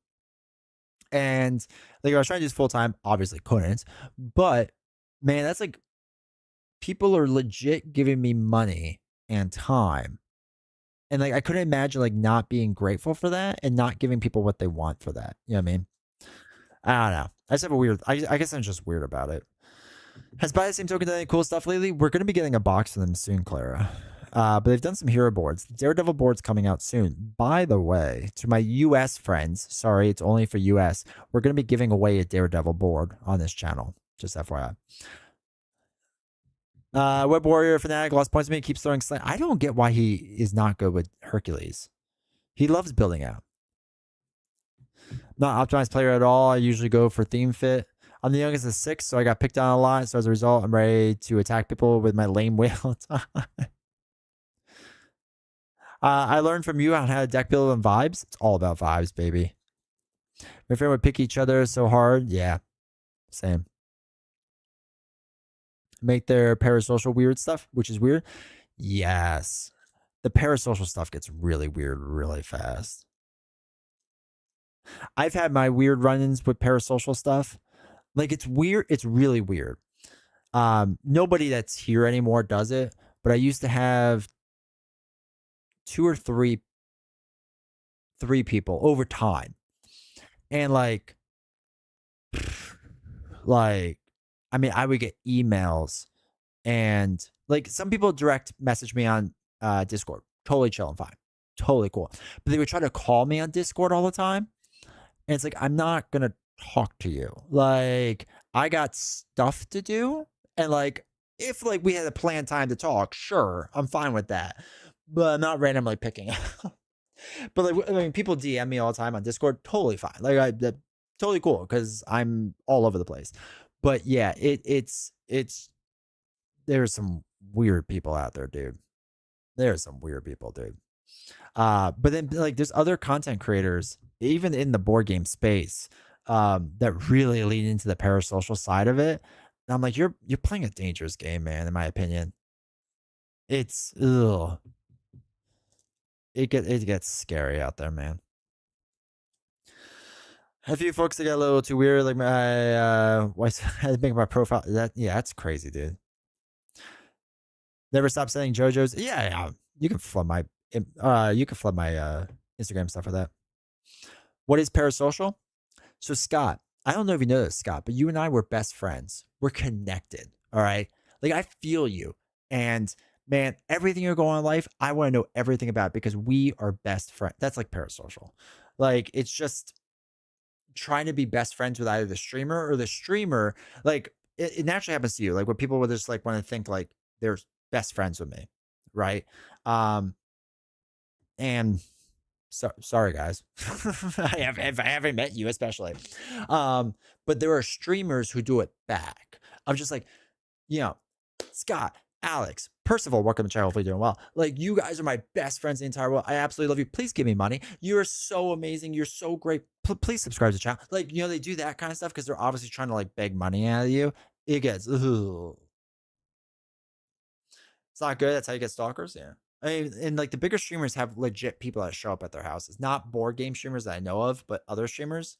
And like I was trying to do this full time, obviously couldn't, but man, that's like people are legit giving me money and time. And like I couldn't imagine like not being grateful for that and not giving people what they want for that. You know what I mean? I don't know. I just have a weird. I guess I'm just weird about it. Has by the same token done any cool stuff lately? We're gonna be getting a box of them soon, Clara. But they've done some hero boards. The Daredevil board's coming out soon. By the way, to my US friends, sorry, it's only for US. We're going to be giving away a Daredevil board on this channel. Just FYI. Web Warrior Fanatic lost points to me. Keeps throwing slant. I don't get why he is not good with Hercules. He loves building out. Not optimized player at all. I usually go for theme fit. I'm the youngest of 6, so I got picked on a lot. So as a result, I'm ready to attack people with my lame whale time. I learned from you on how to deck build and vibes. It's all about vibes, baby. My friend would pick each other so hard. Yeah, same. Make their parasocial weird stuff, which is weird. Yes. The parasocial stuff gets really weird really fast. I've had my weird run-ins with parasocial stuff. Like, it's weird. It's really weird. Nobody that's here anymore does it, but I used to have 2 or 3 people over time. And like I mean, I would get emails and like some people direct message me on Discord. Totally chill and fine. Totally cool. But they would try to call me on Discord all the time. And it's like, I'm not going to talk to you. Like, I got stuff to do. And like, if like we had a planned time to talk, sure, I'm fine with that. But I'm not randomly picking up. But like, I mean, people DM me all the time on Discord. Totally fine. Like, totally cool because I'm all over the place. But yeah, it's there's some weird people out there, dude. There's some weird people, dude. But then like there's other content creators, even in the board game space, that really lean into the parasocial side of it. And I'm like, you're playing a dangerous game, man, in my opinion. It's it gets scary out there, man. A few folks that get a little too weird, like my I had to make my profile. That's crazy, dude. Never stop saying JoJo's. Yeah, you can flood my Instagram stuff with that. What is parasocial? So Scott, I don't know if you know this, Scott, but you and I were best friends. We're connected. All right. Like I feel you. And man, everything you're going on in life, I want to know everything about it because we are best friends. That's like parasocial. Like it's just trying to be best friends with either the streamer or the streamer. Like it naturally happens to you. Like when people would just like want to think like they're best friends with me. Right. And so sorry guys. I haven't met you especially. But there are streamers who do it back. I'm just like, you know, Scott, Alex, Percival, welcome to chat. Hopefully doing well. Like you guys are my best friends in the entire world. I absolutely love you. Please give me money. You're so amazing. You're so great. Please subscribe to the channel. Like, you know, they do that kind of stuff because they're obviously trying to like beg money out of you. It gets, ugh. It's not good. That's how you get stalkers. Yeah. I mean, and like the bigger streamers have legit people that show up at their houses, not board game streamers that I know of, but other streamers.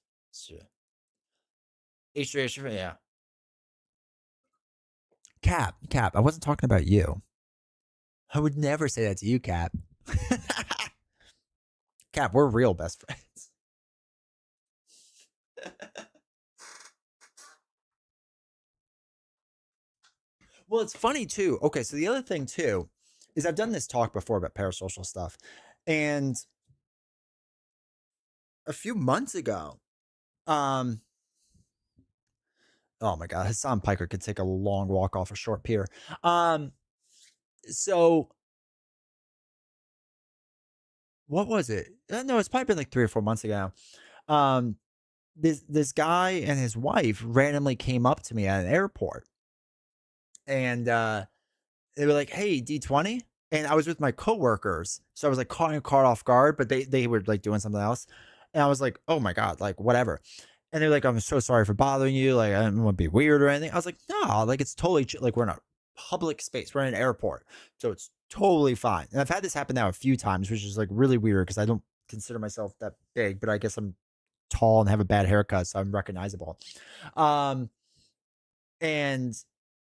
H3H, yeah. Cap. I wasn't talking about you. I would never say that to you, Cap. Cap, we're real best friends. Well, it's funny too. Okay, so the other thing too is I've done this talk before about parasocial stuff, and a few months ago, oh my god, Hassan Piker could take a long walk off a short pier. So what was it? No, it's probably been like 3 or 4 months ago. This guy and his wife randomly came up to me at an airport, and they were like, "Hey, D20," and I was with my coworkers, so I was like caught off guard, but they were like doing something else, and I was like, "Oh my god, like whatever." And they're like, "I'm so sorry for bothering you. Like, I don't want to be weird or anything." I was like, "No, like it's totally like we're in a public space. We're in an airport, so it's totally fine." And I've had this happen now a few times, which is like really weird because I don't consider myself that big, but I guess I'm tall and have a bad haircut, so I'm recognizable. And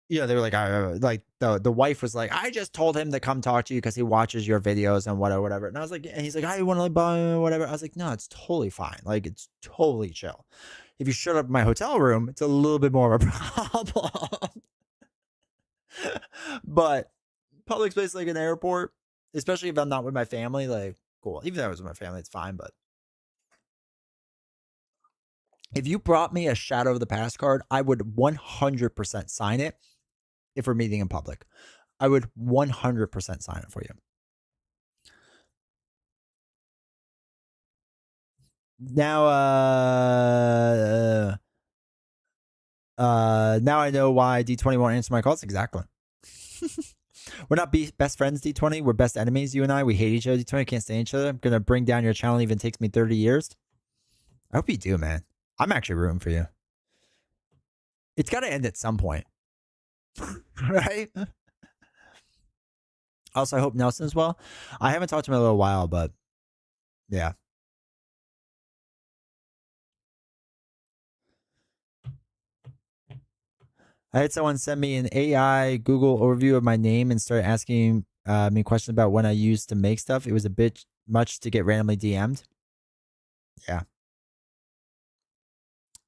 you know, they were like the wife was like, "I just told him to come talk to you because he watches your videos and whatever." And I was like, and he's like, "I want to buy whatever." I was like, "No, it's totally fine. Like it's totally chill. If you showed up in my hotel room, it's a little bit more of a problem." But Public space like an airport, especially if I'm not with my family. Like, cool. Even if I was with my family, it's fine. But if you brought me a Shadow of the Past card, I would 100% sign it if we're meeting in public. I would 100% sign it for you. Now, now I know why D20 won't answer my calls. Exactly. We're not best friends, D20. We're best enemies, you and I. We hate each other, D20. Can't stand each other. I'm going to bring down your channel, even takes me 30 years. I hope you do, man. I'm actually rooting for you. It's got to end at some point. Right? Also, I hope Nelson's well. I haven't talked to him in a little while, but yeah. I had someone send me an AI Google overview of my name and start asking me questions about when I used to make stuff. It was a bit much to get randomly DM'd. Yeah.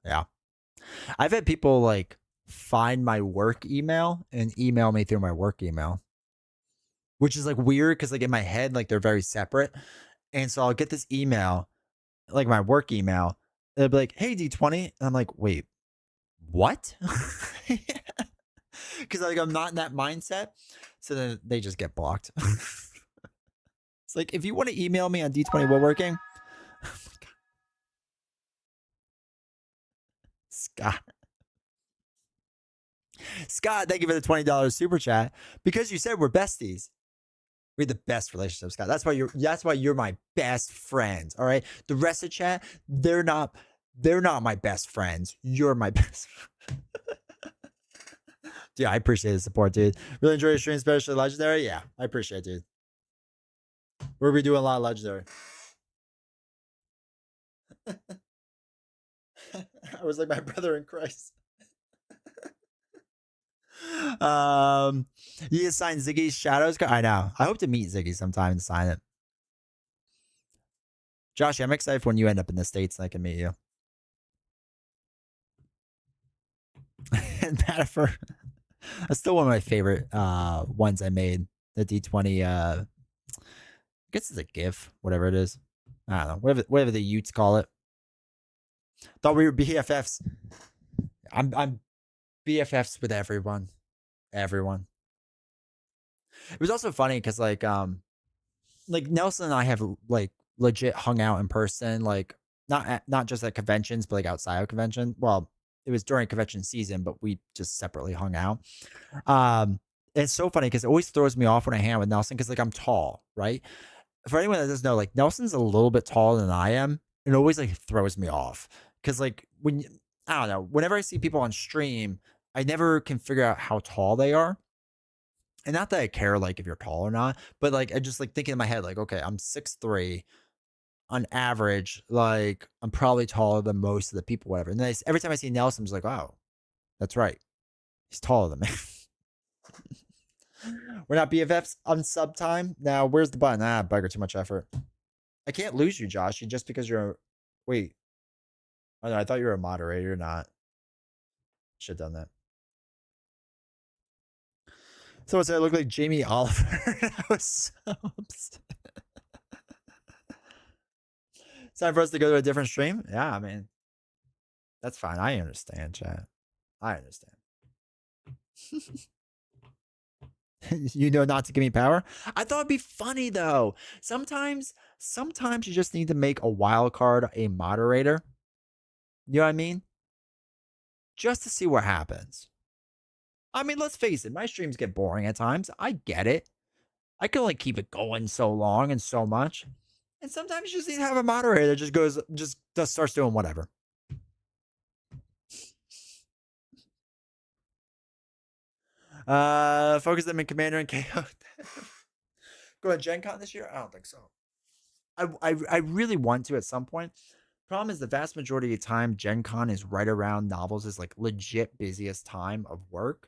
Yeah. I've had people like find my work email and email me through my work email, which is like weird because like in my head, like they're very separate. And so I'll get this email, like my work email. They'll be like, "Hey, D20." And I'm like, "Wait, what?" Because like I'm not in that mindset. So then they just get blocked. It's like, if you want to email me on D20 Woodworking, oh my God. Scott. Scott, thank you for the $20 super chat. Because you said we're besties. We have the best relationship, Scott. That's why you're my best friends. All right. The rest of chat, they're not my best friends. You're my best Dude, I appreciate the support, dude. Really enjoy your stream, especially legendary. Yeah, I appreciate it, dude. We're be doing a lot of legendary. I was like my brother in Christ. You sign Ziggy's Shadows card. I know. I hope to meet Ziggy sometime and sign it. Josh, I'm excited for when you end up in the States and I can meet you. And Metaphor. That's still one of my favorite ones I made. The D20 I guess it's a GIF, whatever it is. I don't know. Whatever the Utes call it. Thought we were BFFs. I'm BFFs with everyone. Everyone. It was also funny because like Nelson and I have like legit hung out in person, like not just at conventions, but like outside of convention. Well, it was during convention season, but we just separately hung out. It's so funny because it always throws me off when I hang out with Nelson because like I'm tall, right? For anyone that doesn't know, like Nelson's a little bit taller than I am. It always like throws me off because like I don't know, whenever I see people on stream, I never can figure out how tall they are. And not that I care like if you're tall or not, but like I just like thinking in my head, like, okay, I'm 6'3" on average, like I'm probably taller than most of the people, whatever. And then every time I see Nelson, I'm just like, oh, that's right. He's taller than me. We're not BFFs on sub time. Now, where's the button? Bugger, too much effort. I can't lose you, Josh. Just because you're wait. Oh no, I thought you were a moderator. You're not. Should have done that. Someone said I look like Jamie Oliver. I was so upset. It's time for us to go to a different stream. Yeah, I mean, that's fine. I understand, chat. I understand. You know not to give me power. I thought it'd be funny though. Sometimes you just need to make a wild card a moderator. You know what I mean? Just to see what happens. I mean, let's face it, my streams get boring at times. I get it. I can only keep it going so long and so much. And sometimes you just need to have a moderator that just starts doing whatever. Focus them in Commander and KO. Go to Gen Con this year? I don't think so. I really want to at some point. Problem is the vast majority of the time, Gen Con is right around novels is like legit busiest time of work.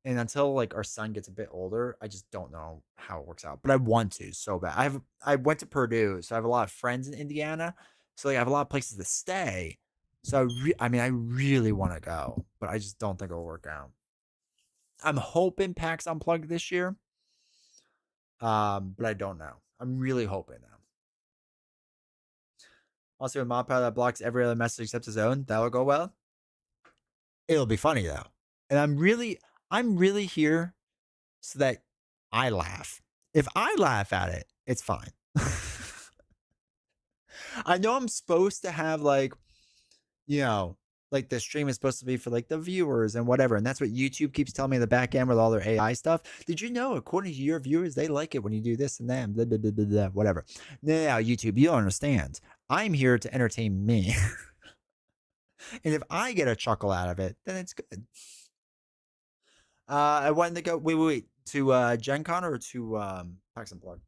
And until like our son gets a bit older, I just don't know how it works out. But I want to so bad. I went to Purdue, so I have a lot of friends in Indiana. So like I have a lot of places to stay. So I mean I really want to go, but I just don't think it'll work out. I'm hoping PAX Unplugged this year. But I don't know. I'm really hoping though. Also, a mod pad that blocks every other message except his own. That'll go well. It'll be funny though. And I'm really here so that I laugh. If I laugh at it, it's fine. I know I'm supposed to have like, you know, like the stream is supposed to be for like the viewers and whatever. And that's what YouTube keeps telling me in the back end with all their AI stuff. Did you know, according to your viewers, they like it when you do this and that, blah, blah, blah, blah, blah, whatever. Now, YouTube, you don't understand. I'm here to entertain me. And if I get a chuckle out of it, then it's good. I wanted to go, wait, to Gen Con or to PAX Unplugged?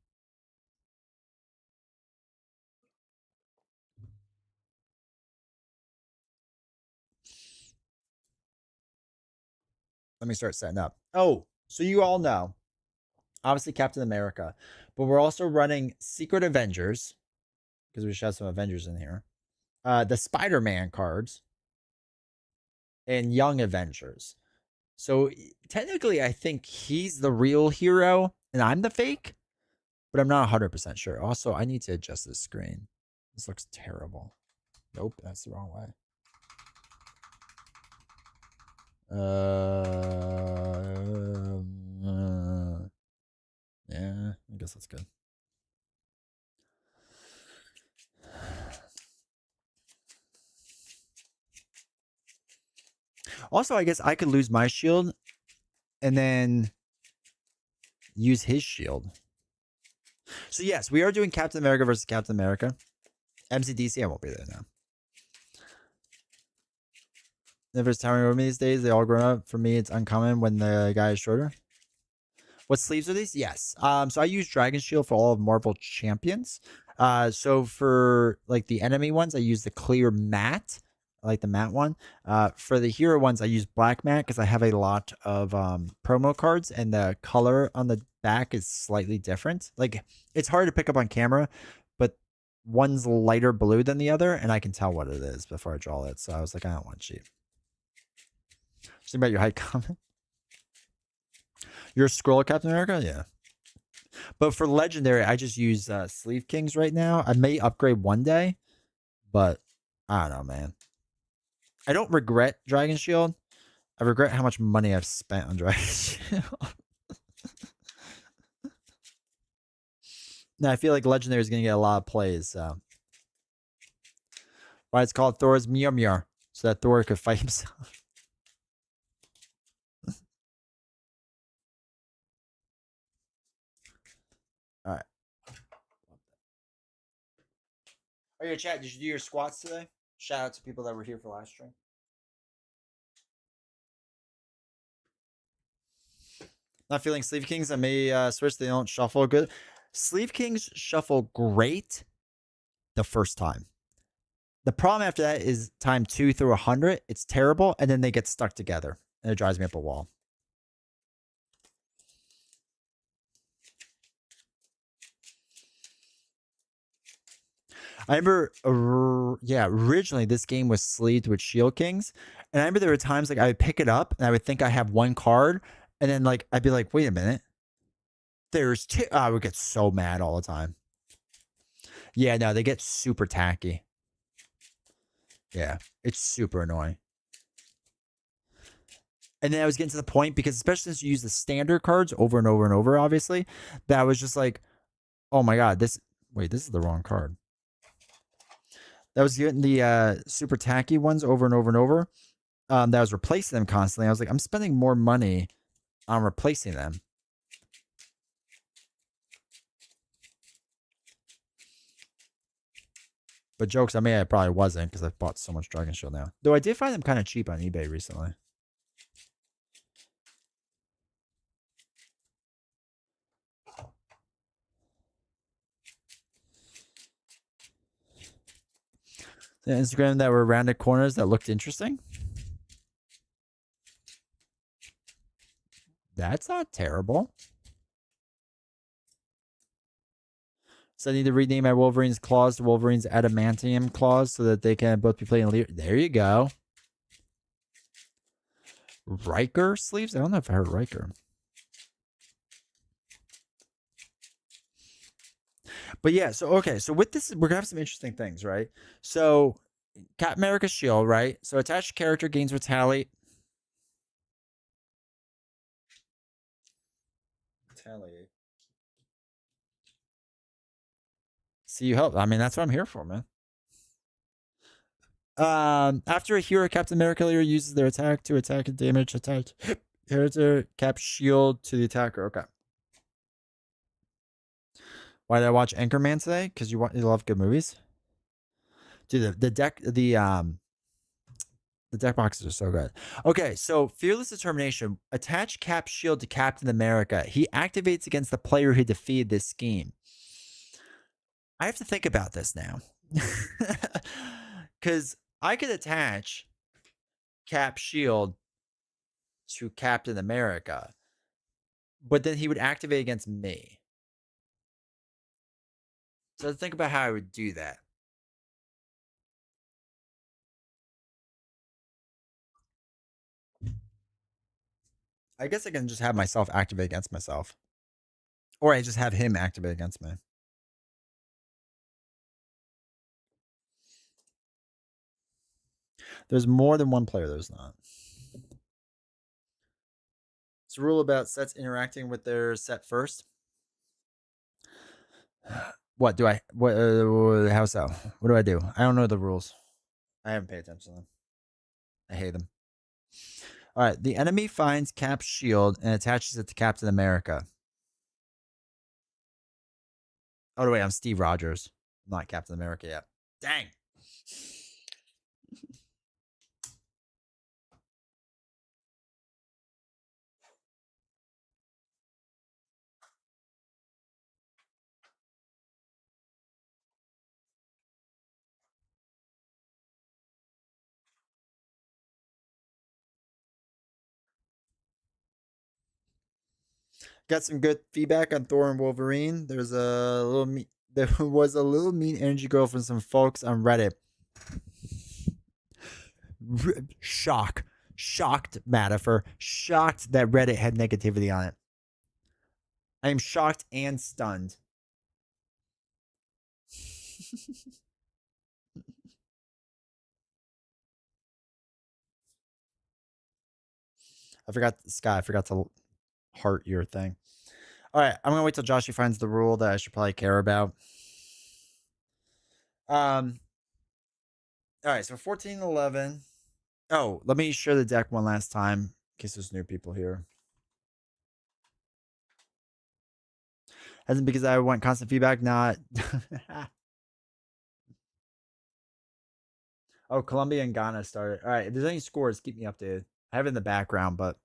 Let me start setting up. Oh, so you all know, obviously Captain America, but we're also running Secret Avengers because we should have some Avengers in here. The Spider-Man cards and Young Avengers. So technically, I think he's the real hero and I'm the fake, but I'm not 100% sure. Also, I need to adjust this screen. This looks terrible. Nope, that's the wrong way. Yeah, I guess that's good. Also, I guess I could lose my shield and then use his shield. So yes, we are doing Captain America versus Captain America. MCDC, I won't be there now. Never's towering over me these days. They all grown up. For me, it's uncommon when the guy is shorter. What sleeves are these? Yes. So I use Dragon Shield for all of Marvel Champions. So for like the enemy ones, I use the clear matte. I like the matte one. For the hero ones, I use black matte because I have a lot of promo cards and the color on the back is slightly different. Like it's hard to pick up on camera, but one's lighter blue than the other, and I can tell what it is before I draw it. So I was like, I don't want cheap. Think about your height comment. You're a scroll, Captain America? Yeah. But for legendary, I just use Sleeve Kings right now. I may upgrade one day, but I don't know, man. I don't regret Dragon Shield. I regret how much money I've spent on Dragon Shield. Now, I feel like legendary is going to get a lot of plays. So. Why it's called Thor's Mjolnir, so that Thor could fight himself. All right. Oh, yeah, chat. Did you do your squats today? Shout out to people that were here for last stream. Not feeling Sleeve Kings. I may switch. They don't shuffle good. Sleeve Kings shuffle great the first time. The problem after that is time 2 through 100. It's terrible, and then they get stuck together, and it drives me up a wall. I remember, originally this game was sleeved with Shield Kings, and I remember there were times like I would pick it up and I would think I have one card, and then like I'd be like, wait a minute, there's two. I would get so mad all the time. Yeah, no, they get super tacky. Yeah, it's super annoying. And then I was getting to the point because, especially since you use the standard cards over and over and over, obviously, that I was just like, oh my god, this is the wrong card. That was getting the super tacky ones over and over and over. That I was replacing them constantly. I was like, I'm spending more money on replacing them. But jokes, I mean, I probably wasn't because I've bought so much Dragon Shield now. Though I did find them kind of cheap on eBay recently. The Instagram that were rounded corners that looked interesting. That's not terrible. So I need to rename my Wolverine's claws to Wolverine's adamantium claws so that they can both be playing leader. There you go. Riker sleeves? I don't know if I heard Riker. But yeah, so okay, so with this, we're gonna have some interesting things, right? So Captain America's shield, right? So attached character gains retaliate. Retaliate. See you help. I mean, that's what I'm here for, man. After a hero Captain America layer uses their attack to attack and damage attacked character, cap shield to the attacker. Okay. Why did I watch Anchorman today? Because you love good movies. Dude, the deck boxes are so good. Okay, so Fearless Determination. Attach Cap Shield to Captain America. He activates against the player who defeated this scheme. I have to think about this now. Because I could attach Cap Shield to Captain America, but then he would activate against me. So think about how I would do that. I guess I can just have myself activate against myself. Or I just have him activate against me. There's more than one player, there's not. It's a rule about sets interacting with their set first. What do I? What? How so? What do I do? I don't know the rules. I haven't paid attention to them. I hate them. All right. The enemy finds Cap's shield and attaches it to Captain America. Oh, wait. I'm Steve Rogers. I'm not Captain America yet. Dang. Got some good feedback on Thor and Wolverine. There was a little mean energy girl from some folks on Reddit. Shocked, Madifer. Shocked that Reddit had negativity on it. I am shocked and stunned. I forgot to heart your thing. All right, I'm gonna wait till Joshy finds the rule that I should probably care about. Um. All right, so 14-11. Oh, let me share the deck one last time in case there's new people here. Hasn't because I want constant feedback, not. Oh, Colombia and Ghana started. All right, if there's any scores, keep me updated. I have it in the background, but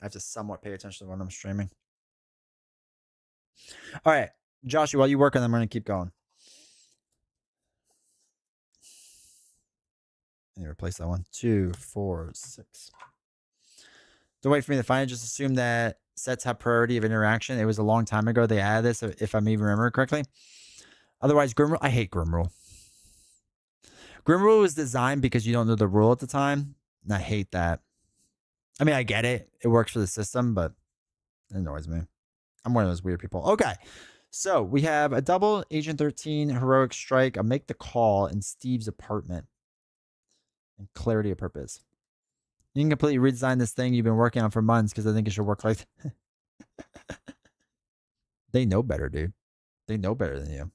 I have to somewhat pay attention to when I'm streaming. All right, Joshy, while you work on them, I'm gonna keep going. I need to replace that one. 2, 4, 6. Don't wait for me to find it. Just assume that sets have priority of interaction. It was a long time ago they added this, if I'm even remembering correctly. Otherwise, Grim Rule. I hate Grim Rule. Grim Rule was designed because you don't know the rule at the time. And I hate that. I mean, I get it. It works for the system, but it annoys me. I'm one of those weird people. Okay. So we have a double Agent 13 heroic strike, a make the call in Steve's apartment, and clarity of purpose. You can completely redesign this thing you've been working on for months because I think it should work like They know better, dude. They know better than you.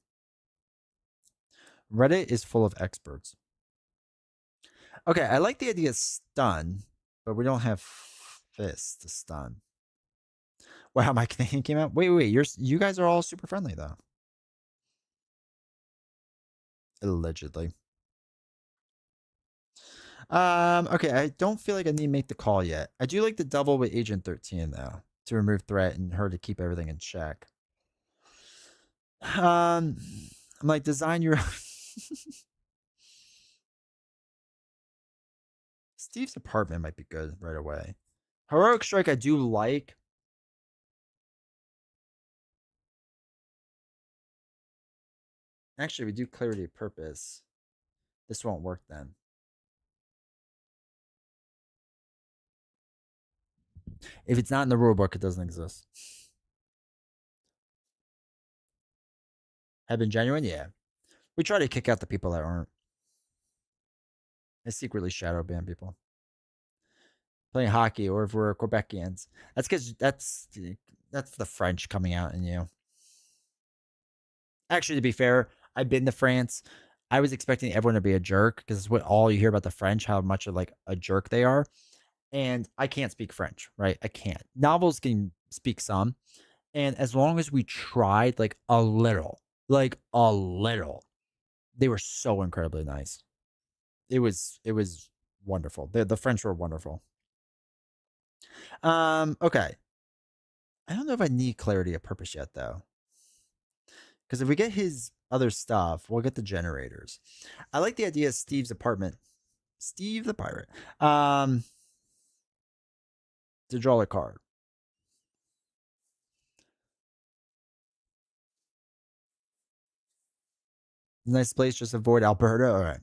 Reddit is full of experts. Okay, I like the idea of stun, but we don't have fists to stun. Wow, my Canadian came out. Wait. You guys are all super friendly though. Allegedly. Okay, I don't feel like I need to make the call yet. I do like the double with Agent 13 though, to remove threat and her to keep everything in check. I'm like, design your Steve's apartment might be good right away. Heroic Strike I do like. Actually, we do Clarity of Purpose. This won't work then. If it's not in the rulebook, it doesn't exist. Have been genuine? Yeah. We try to kick out the people that aren't. I secretly shadow ban people. Playing hockey, or if we're Quebecians. That's because that's the French coming out in you. Actually, to be fair, I've been to France. I was expecting everyone to be a jerk because it's what all you hear about the French, how much of like a jerk they are. And I can't speak French, right? I can't. Novels can speak some. And as long as we tried like a little, they were so incredibly nice. It was wonderful. The French were wonderful. Okay. I don't know if I need clarity of purpose yet though. Because if we get his other stuff, we'll get the generators. I like the idea of Steve's apartment. Steve the pirate. Um to draw a card. Nice place, just avoid Alberta. All right.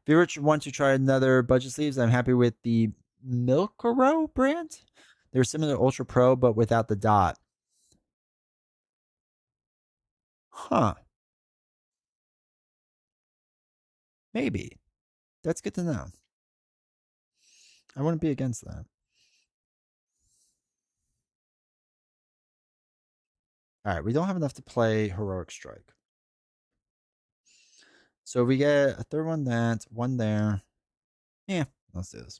If you want to try another budget sleeves, I'm happy with the Milkaro brand. They're similar to Ultra Pro, but without the dot. Huh. Maybe. That's good to know. I wouldn't be against that. All right, we don't have enough to play Heroic Strike. So we get a third one that, one there. Yeah, let's do this.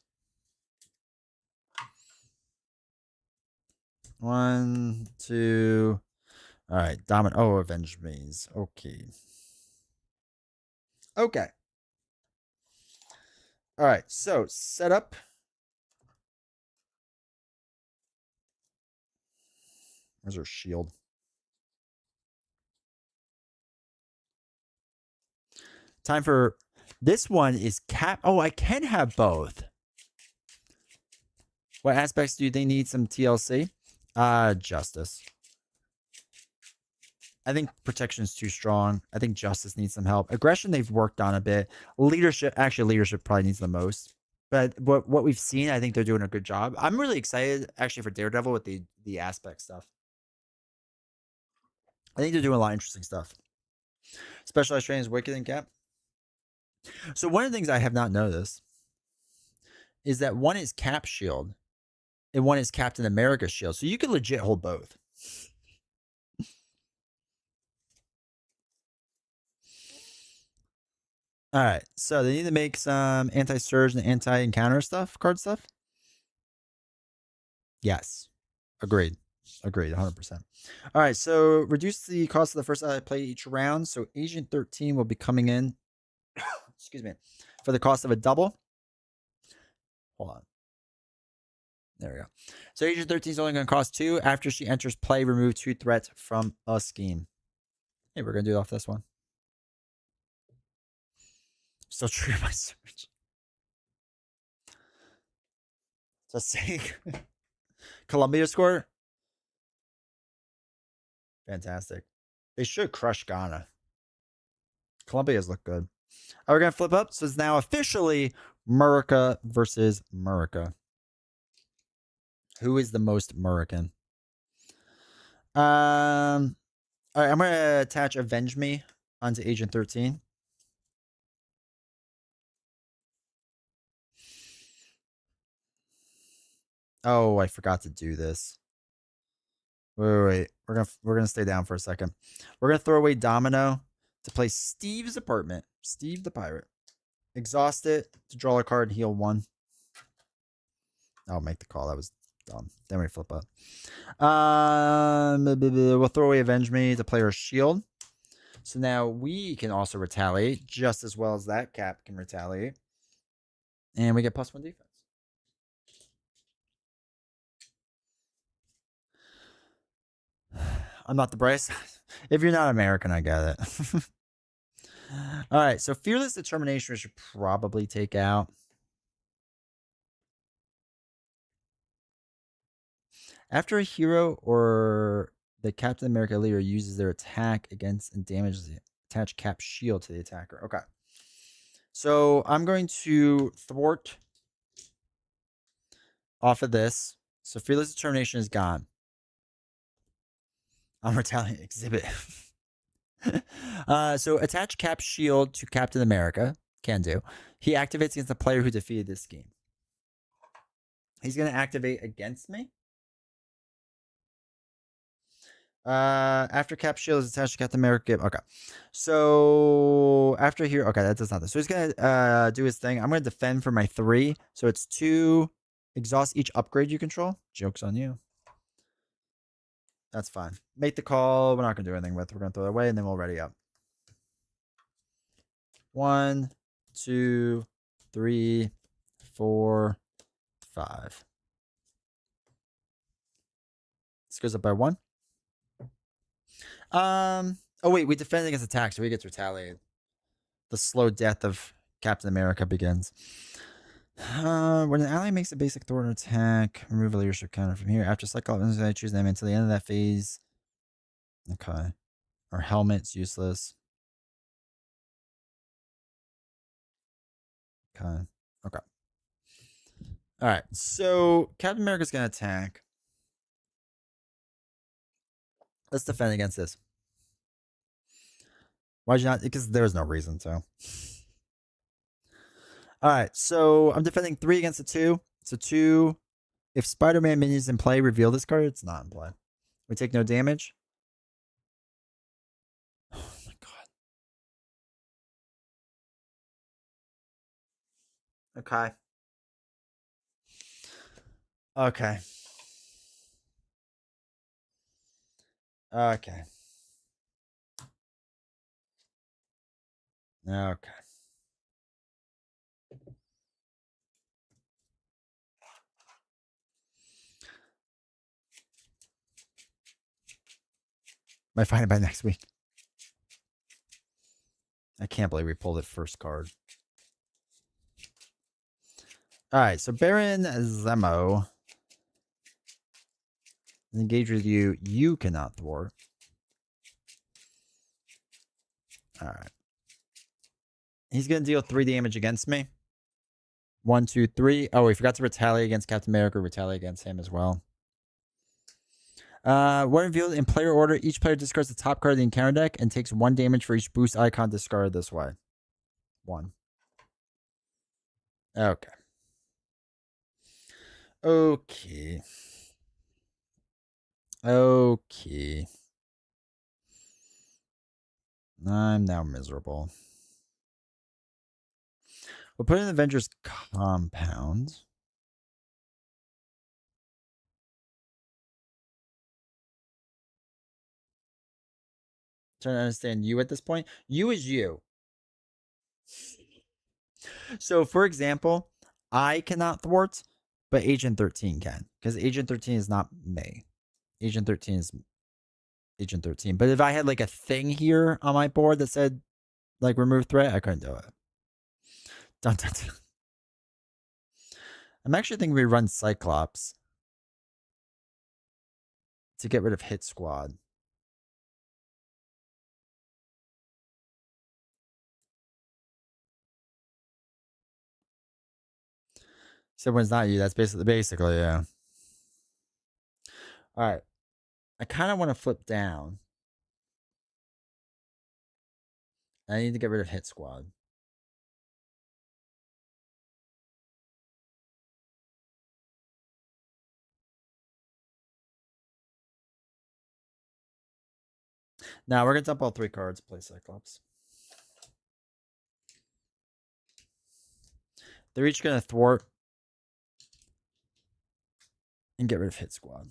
1, 2. All right, Dominant. Oh, Avenge Maze. Okay. Okay. All right, so setup. Where's our shield? Time for this one is cap. Oh, I can have both. What aspects do they need some TLC? Justice. I think protection is too strong. I think justice needs some help. Aggression they've worked on a bit. Leadership probably needs the most. But what we've seen, I think they're doing a good job. I'm really excited actually for Daredevil with the aspect stuff. I think they're doing a lot of interesting stuff. Specialized training is wicked and cap. So one of the things I have not noticed is that one is Cap shield and one is Captain America shield. So you can legit hold both. All right. So they need to make some anti-surge and anti-encounter stuff, card stuff. Yes. Agreed. Agreed. 100%. All right. So reduce the cost of the first play each round. So Agent 13 will be coming in, excuse me, for the cost of a double. Hold on. There we go. So Agent 13 is only going to cost 2. After she enters play, remove 2 threats from a scheme. Hey, we're going to do it off this one. Still true to my search. Just saying. Columbia score. Fantastic. They should crush Ghana. Columbia's look good. We're going to flip up. So it's now officially Murica versus Murica. Who is the most American? All right, I'm going to attach Avenge Me onto Agent 13. Oh, I forgot to do this. Wait. We're gonna stay down for a second. We're gonna throw away Domino to play Steve's apartment. Steve the pirate. Exhaust it to draw a card, heal 1. I'll make the call. That was dumb. Then we flip up. We'll throw away Avenge Me to play our shield. So now we can also retaliate just as well as that Cap can retaliate. And we get +1 defense. I'm not the Bryce. If you're not American, I get it. All right, so Fearless Determination we should probably take out. After a hero or the Captain America leader uses their attack against and damages the attached cap shield to the attacker. Okay. So I'm going to thwart off of this. So Fearless Determination is gone. I'm retaliating exhibit. So attach Cap shield to Captain America. Can do. He activates against the player who defeated this scheme. He's gonna activate against me. After Cap shield is attached to Captain America. Okay. So after here, okay, that does nothing. So he's gonna do his thing. I'm gonna defend for my 3. So it's 2 exhaust each upgrade you control. Joke's on you. That's fine. Make the call. We're not gonna do anything with it. We're gonna throw it away and then we'll ready up. 1, 2, 3, 4, 5. This goes up by 1. Oh wait, we defend against attack, so he gets retaliated. The slow death of Captain America begins. When an ally makes a basic thwart attack, remove a leadership counter from here. After Cyclops, I choose them until the end of that phase. Okay. Our helmet's useless. Okay. Okay. All right. So Captain America's gonna attack. Let's defend against this. Why'd you not? Because there was no reason to. All right. So I'm defending 3 against a 2. So 2. If Spider-Man minions in play, reveal this card. It's not in play. We take no damage. Oh my god. Okay. Okay. Okay. Okay. Might find it by next week. I can't believe we pulled it first card. All right, so Baron Zemo. Engage with you. You cannot thwart. All right. He's going to deal 3 damage against me. 1, 2, 3. Oh, we forgot to retaliate against Captain America. Retaliate against him as well. When revealed in player order, each player discards the top card of the encounter deck and takes 1 damage for each boost icon discarded this way. 1. Okay. Okay. Okay. I'm now miserable. We'll put in Avengers Compound. Trying to understand you at this point. You is you. So, for example, I cannot thwart, but Agent 13 can. Because Agent 13 is not me. Agent 13 is Agent 13. But if I had like a thing here on my board that said like remove threat, I couldn't do it. Dun, dun, dun. I'm actually thinking we run Cyclops to get rid of Hit Squad. So when it's not you, that's basically, yeah. All right. I kind of want to flip down. I need to get rid of Hit Squad. Now we're gonna dump all 3 cards, play Cyclops. They're each gonna thwart and get rid of Hit Squad.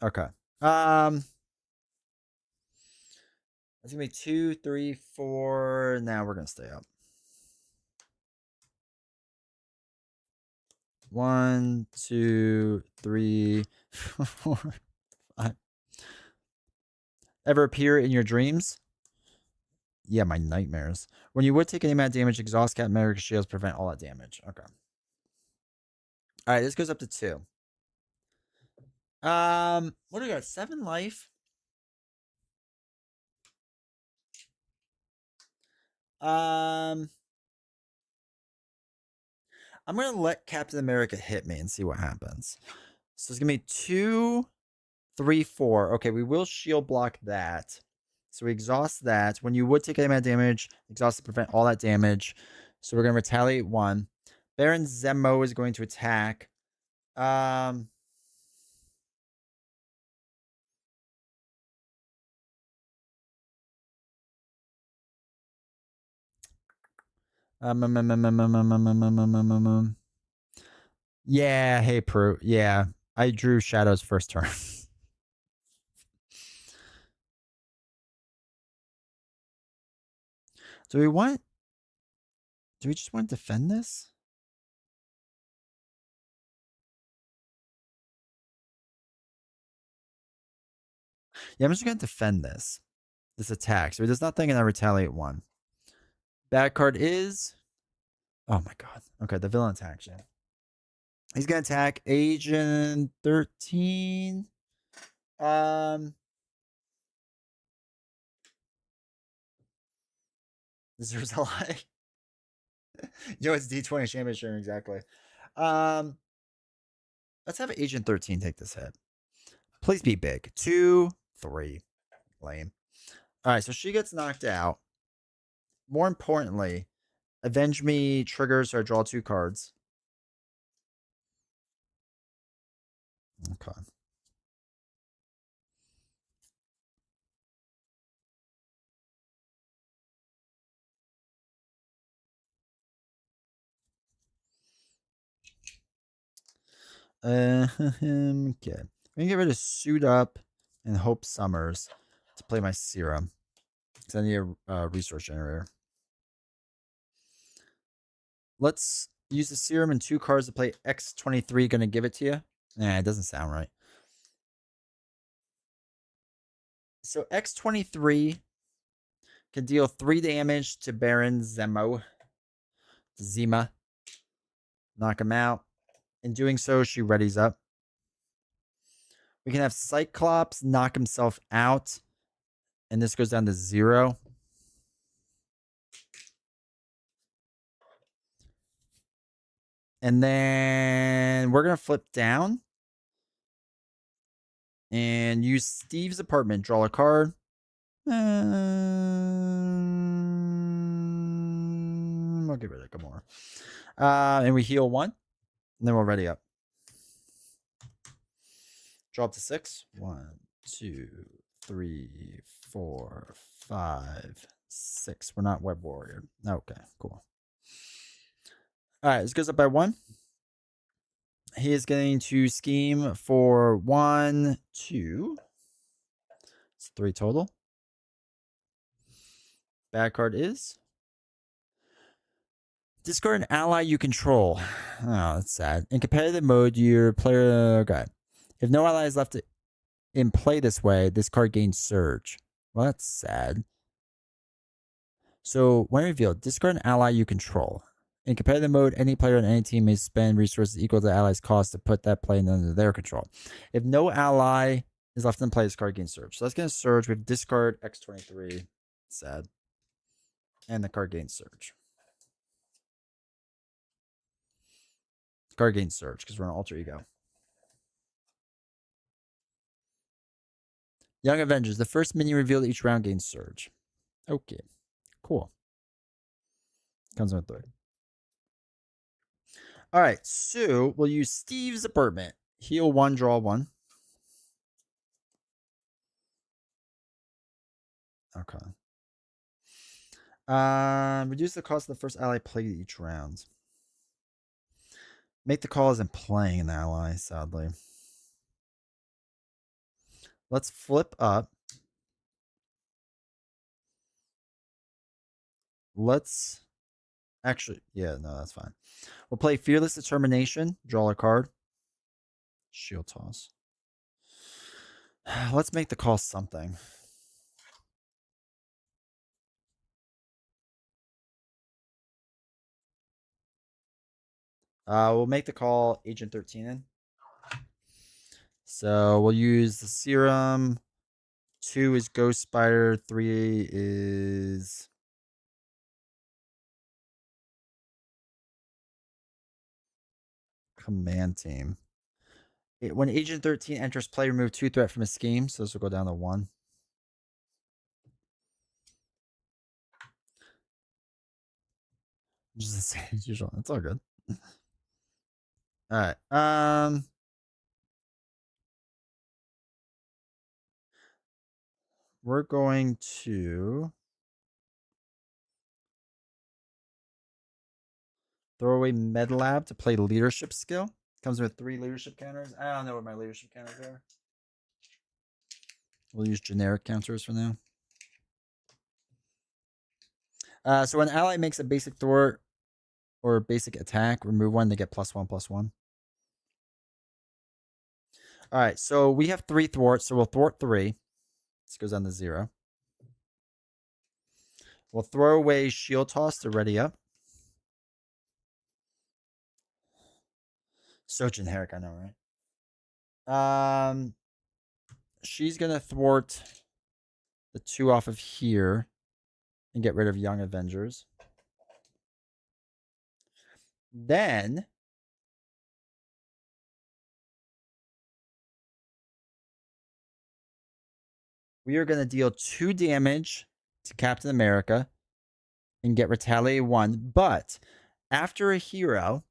Okay. It's gonna be 2, 3, 4. Now we're gonna stay up. 1, 2, 3, 4, 5. Ever appear in your dreams? Yeah, my nightmares. When you would take any amount of damage, exhaust Captain America shields prevent all that damage. Okay. All right, this goes up to 2. What do we got? 7 life. I'm gonna let Captain America hit me and see what happens. So it's gonna be 2, 3, 4. Okay, we will shield block that. So we exhaust that. When you would take any amount of damage, exhaust to prevent all that damage. So we're going to retaliate 1. Baron Zemo is going to attack. Um, yeah, hey, Prue. Yeah, I drew Shadow's first turn. Do we want... Do we just want to defend this? Yeah, I'm just going to defend this. This attack. So he does nothing and I retaliate 1. Bad card is... Oh my god. Okay, the villain attacks. Yeah. He's going to attack Agent 13. There's a lot. You know, it's D20 championship, exactly. Let's have Agent 13 take this hit. Please be big. 2, 3. Lame. All right, so she gets knocked out. More importantly, Avenge Me triggers her draw 2 cards. Okay. Okay. I'm gonna get rid of Suit Up and Hope Summers to play my Serum. Because I need a resource generator. Let's use the Serum and 2 cards to play X23. Gonna give it to you? Nah, it doesn't sound right. So X23 can deal 3 damage to Baron Zemo. Zima. Knock him out. In doing so, she readies up. We can have Cyclops knock himself out. And this goes down to 0. And then we're going to flip down. And use Steve's apartment. Draw a card. I'll get rid of Gamora. And we heal 1. And then we'll ready up. Drop to 6. 1, 2, 3, 4, 5, 6. We're not Web Warrior. Okay, cool. All right, this goes up by 1. He is going to scheme for 1, 2. It's 3 total. Bad card is discard an ally you control. Oh, that's sad. In competitive mode, your player... Okay. If no ally is left in play this way, this card gains Surge. Well, that's sad. So, when revealed, discard an ally you control. In competitive mode, any player on any team may spend resources equal to the ally's cost to put that play under their control. If no ally is left in play, this card gains Surge. So that's going to Surge with discard X23. Sad. And the card gains Surge. Card gains Surge because we're an alter ego. Young Avengers. The first minion revealed each round gains Surge. Okay. Cool. Comes with 3. All right. So we'll use Steve's apartment. Heal 1, draw 1. Okay. Reduce the cost of the first ally played each round. Make the call isn't playing an ally, sadly. Let's flip up. Let's actually, yeah, no, that's fine. We'll play Fearless Determination. Draw a card. Shield toss. Let's make the call something. We'll make the call Agent 13 in. So we'll use the Serum. 2 is Ghost Spider. 3 is... Command Team. When Agent 13 enters play, remove 2 threat from a scheme. So this will go down to 1. Just the same as usual. That's all good. All right. We're going to throw away MedLab to play leadership skill. Comes with 3 leadership counters. I don't know what my leadership counters are. We'll use generic counters for now. So when an ally makes a basic thwart or basic attack, remove 1, they get +1/+1. All right, so we have 3 thwarts, so we'll thwart 3. This goes on to 0. We'll throw away shield toss to ready up. So generic, I know, right? She's gonna thwart the 2 off of here and get rid of Young Avengers. Then we are gonna deal 2 damage to Captain America and get Retaliate 1. But after a hero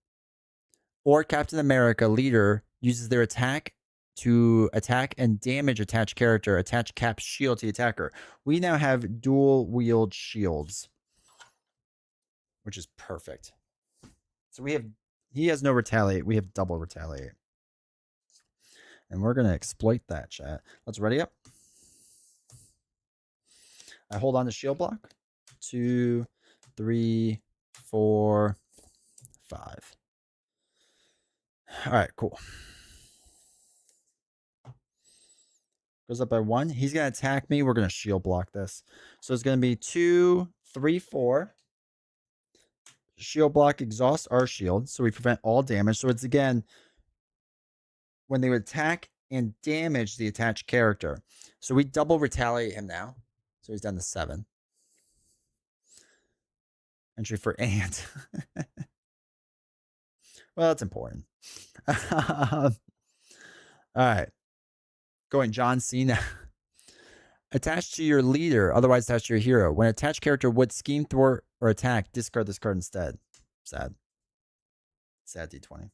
or Captain America leader uses their attack to attack and damage attached character, attach Cap's shield to the attacker. We now have dual wield shields, which is perfect. So he has no retaliate. We have double retaliate. And we're going to exploit that, chat. Let's ready up. I hold on to shield block. 2, 3, 4, 5. All right, cool. Goes up by 1. He's going to attack me. We're going to shield block this. So it's going to be 2, 3, 4. Shield block exhaust our shield. So we prevent all damage. So it's, again, when they would attack and damage the attached character. So we double retaliate him now. So he's down to 7. Entry for Ant. Well, that's important. All right. Going John Cena. Attached to your leader, otherwise attached to your hero. When attached character would scheme, thwart, or attack, discard this card instead. Sad. Sad D20.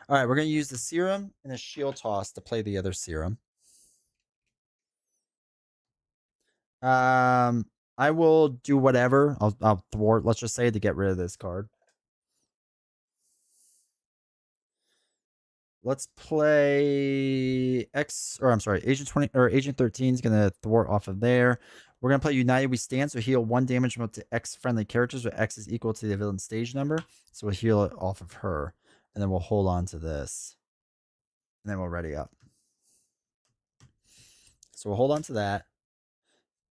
All right, we're going to use the serum and a shield toss to play the other serum. I will do whatever. I'll thwart, let's just say, to get rid of this card. Let's play Agent 20 or Agent 13 is gonna thwart off of there. We're gonna play United We Stand, so heal 1 damage from up to X friendly characters, where X is equal to the villain stage number. So we'll heal it off of her, and then we'll hold on to this, and then we'll ready up. So we'll hold on to that.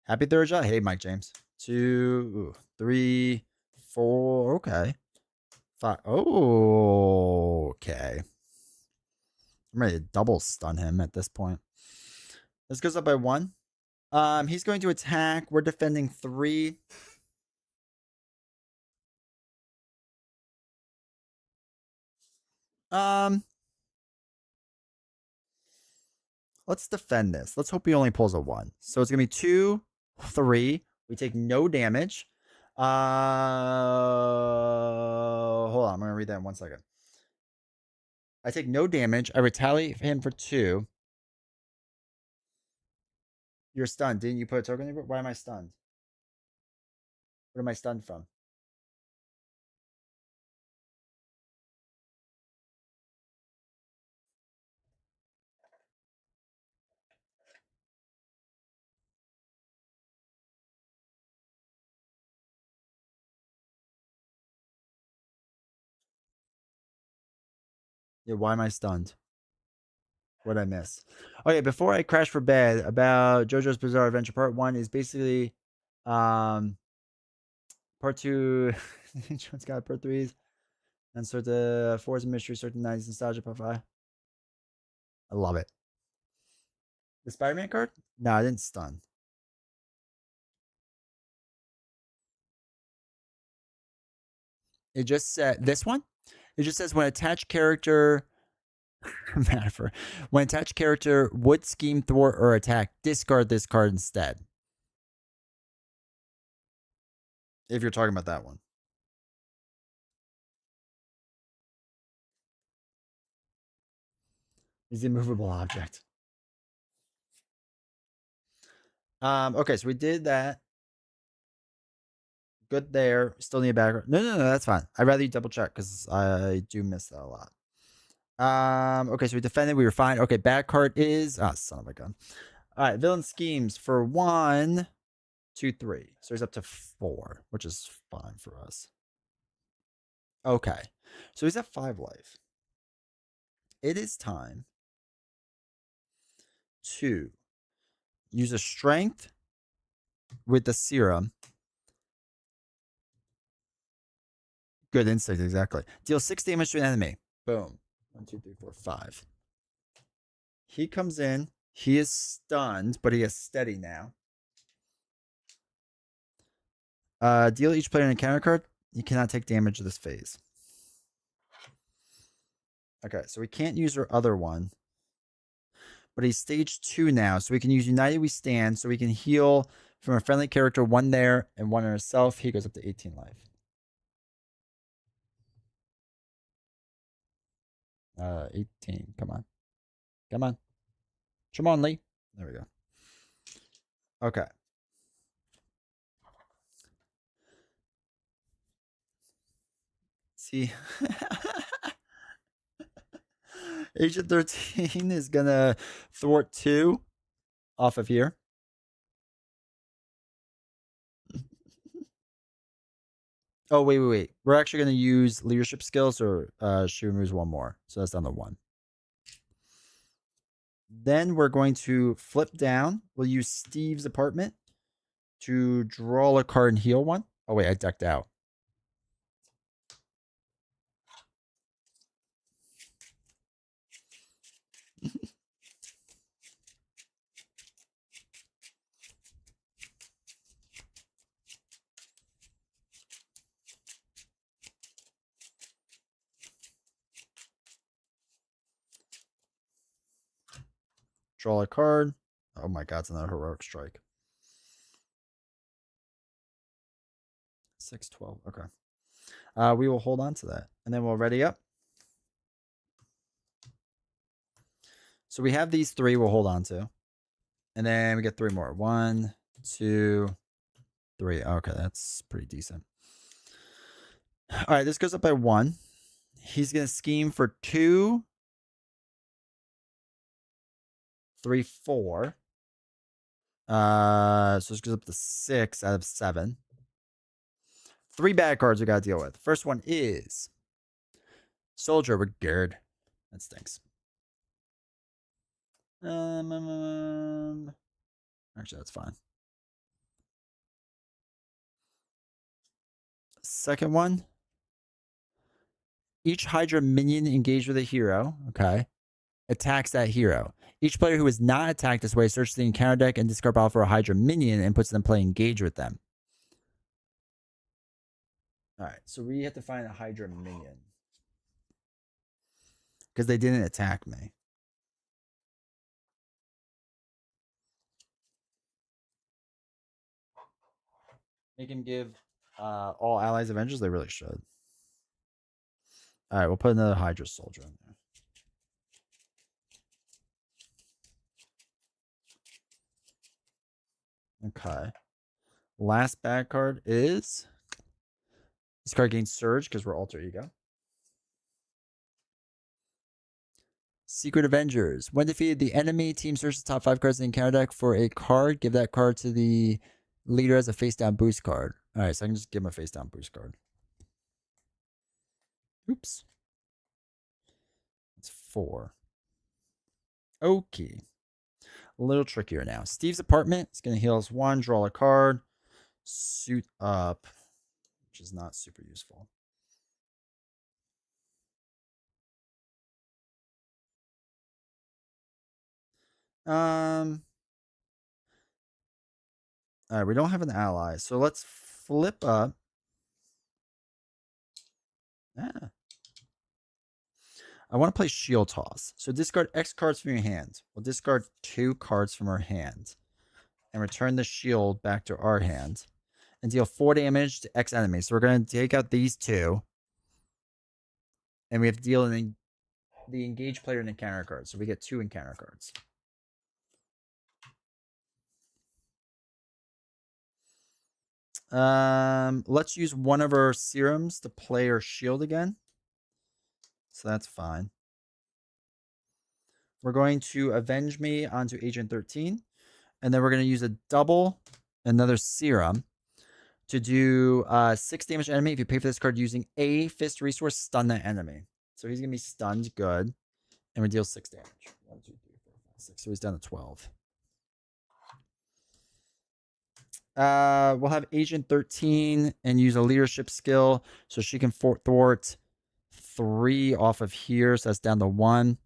Happy third shot. Hey, Mike James. 2, 3, 4. Okay. 5. Oh, okay. I'm ready to double stun him at this point. This goes up by 1. He's going to attack. We're defending 3. Let's defend this. Let's hope he only pulls a 1. So it's gonna be 2, 3. We take no damage. Hold on. I'm gonna read that in 1 second. I take no damage. I retaliate him for 2. You're stunned. Didn't you put a token in? Why am I stunned? What am I stunned from? Yeah, why am I stunned? What'd I miss? Okay, before I crash for bed, about JoJo's Bizarre Adventure Part 1 is basically Part 2 Jones got Part 3's and sort of 4's a mystery, sort of 9's nostalgia, Part 5. I love it. The Spider-Man card? No, I didn't stun. It just said this one. It just says when attached character metaphor. When attached character would scheme, thwart, or attack, discard this card instead. If you're talking about that one. Is the immovable object. Okay, so we did that. Good there. Still need a background. No, that's fine. I'd rather you double check because I do miss that a lot. Okay, so we defended. We were fine. Okay, bad card is son of a gun. All right, villain schemes for 1, 2, 3. So he's up to 4, which is fine for us. Okay, so he's at 5 life. It is time to use a strength with the serum. Good instinct, exactly. Deal 6 damage to an enemy. Boom. 1, 2, 3, 4, 5. He comes in. He is stunned, but he is steady now. Deal each player an encounter card. You cannot take damage this phase. Okay, so we can't use our other one. But he's stage 2 now, so we can use United We Stand, so we can heal from a friendly character, 1 there and 1 on himself. He goes up to 18 life. 18. Come on. Come on. Come on, Lee. There we go. Okay. See. Agent 13 is going to thwart 2 off of here. Oh, wait. We're actually going to use leadership skills, or she removes 1 more. So that's down to 1. Then we're going to flip down. We'll use Steve's apartment to draw a card and heal 1. Oh, wait, I decked out. Draw a card. Oh my god, it's another heroic strike. 6-12. Okay. We will hold on to that. And then we'll ready up. So we have these 3 we'll hold on to. And then we get 3 more. 1, 2, 3. Okay, that's pretty decent. All right, this goes up by 1. He's going to scheme for 2, 3, 4. So this goes up to 6 out of 7. 3 bad cards we got to deal with. First one is Soldier with Gerd. That stinks. Actually, that's fine. Second one. Each Hydra minion engaged with a hero, okay, attacks that hero. Each player who is not attacked this way searches the encounter deck and discard battle for a Hydra minion and puts them in play engage with them. All right, so we have to find a Hydra minion because they didn't attack me. Make him give all allies Avengers. They really should. All right, we'll put another Hydra soldier in there. Okay. Last bad card is this card gains Surge because we're Alter Ego. Secret Avengers. When defeated, the enemy team searches the top 5 cards in the encounter deck for a card. Give that card to the leader as a face-down boost card. All right, so I can just give him a face-down boost card. Oops. That's 4. Okay. A little trickier now. Steve's apartment is going to heal us 1, draw a card, suit up, which is not super useful. All right, we don't have an ally, so let's flip up. Yeah. I want to play Shield Toss. So discard X cards from your hand. We'll discard 2 cards from our hand and return the shield back to our hand and deal 4 damage to X enemies. So we're going to take out these 2, and we have to deal the engaged player an encounter card. So we get 2 encounter cards. Let's use one of our serums to play our shield again. So that's fine. We're going to Avenge Me onto Agent 13. And then we're going to use a double, another serum, to do 6 damage to enemy. If you pay for this card using a fist resource, stun that enemy. So he's going to be stunned. Good. And we deal 6 damage. 1, 2, 3, 4, 5, 6. So he's down to 12. We'll have Agent 13 and use a leadership skill so she can thwart 3 off of here. So that's down to 1.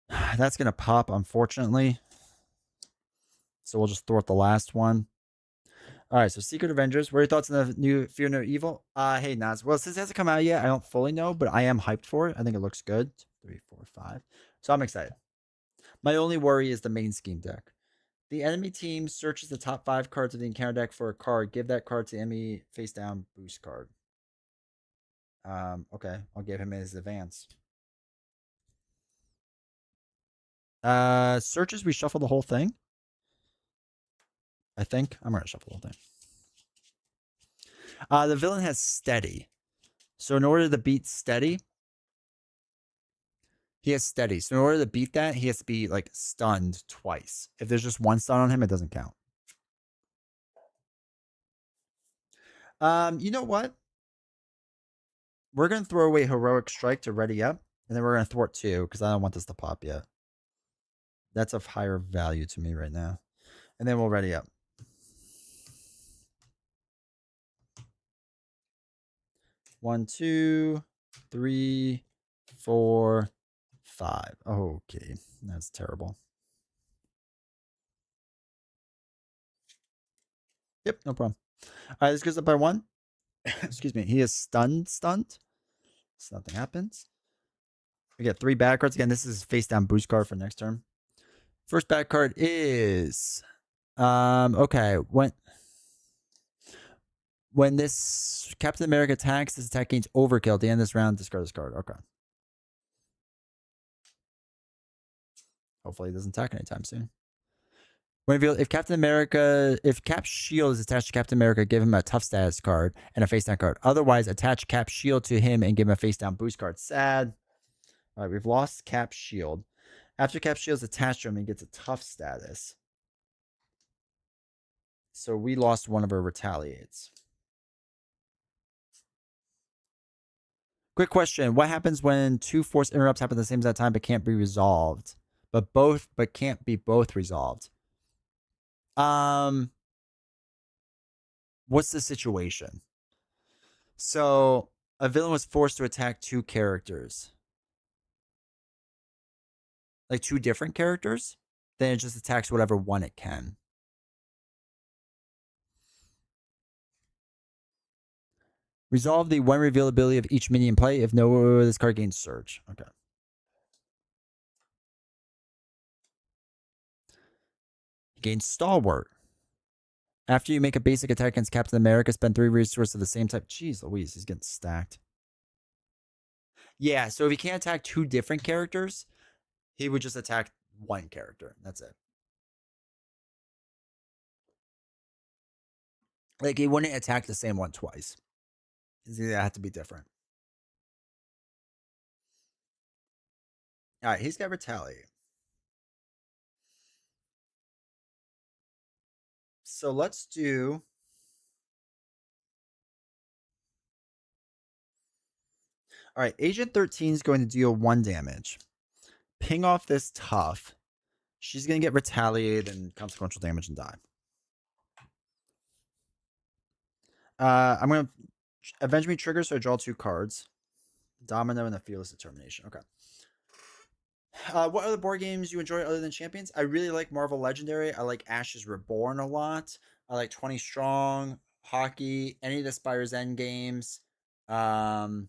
That's going to pop, unfortunately. So we'll just thwart the last one. All right, so Secret Avengers. What are your thoughts on the new Fear No Evil? Hey, Naz. Well, since it hasn't come out yet, I don't fully know, but I am hyped for it. I think it looks good. 3, 4, 5. So I'm excited. My only worry is the main scheme deck. The enemy team searches the top 5 cards of the encounter deck for a card. Give that card to the enemy face down boost card. Okay, I'll give him his advance. Searches, we shuffle the whole thing. I think I'm gonna shuffle the whole thing. The villain has steady. So in order to beat steady, he has steady. So in order to beat that, he has to be like stunned twice. If there's just 1 stun on him, it doesn't count. You know what? We're gonna throw away Heroic Strike to ready up, and then we're gonna thwart 2 because I don't want this to pop yet. That's of higher value to me right now. And then we'll ready up. One, 2, 3, 4, 5. Okay, that's terrible. Yep, no problem. All right, this goes up by 1. Excuse me. He is stunned. So nothing happens. We get 3 bad cards. Again, this is face down boost card for next turn. First bad card is okay. When this Captain America attacks, this attack gains overkill. At the end of this round, discard this card. Okay. Hopefully it doesn't attack anytime soon. If Cap's shield is attached to Captain America, give him a tough status card and a face down card. Otherwise, attach Cap's shield to him and give him a face down boost card. Sad. All right, we've lost Cap's shield. After Cap's shield is attached to him, he gets a tough status. So we lost one of our retaliates. Quick question. What happens when 2 force interrupts happen at the same time but can't be resolved? But can't be both resolved. What's the situation? So a villain was forced to attack 2 characters. Like 2 different characters. Then it just attacks whatever one it can. Resolve the 1 revealability of each minion play. If no, this card gains surge. Okay. Gains stalwart. After you make a basic attack against Captain America, spend 3 resources of the same type. Jeez Louise, he's getting stacked. Yeah, so if he can't attack 2 different characters, he would just attack 1 character. That's it. Like, he wouldn't attack the same one twice. It had to be different. All right, he's got retaliate. So let's do. All right, Agent 13 is going to deal 1 damage. Ping off this tough. She's going to get retaliated and consequential damage and die. I'm going to Avenge Me trigger, so I draw 2 cards. Domino and a Fearless Determination. Okay. What other board games you enjoy other than Champions? I really like Marvel Legendary. I like Ashes Reborn a lot. I like 20 Strong, Hockey, any of the Spyro's End games. Um,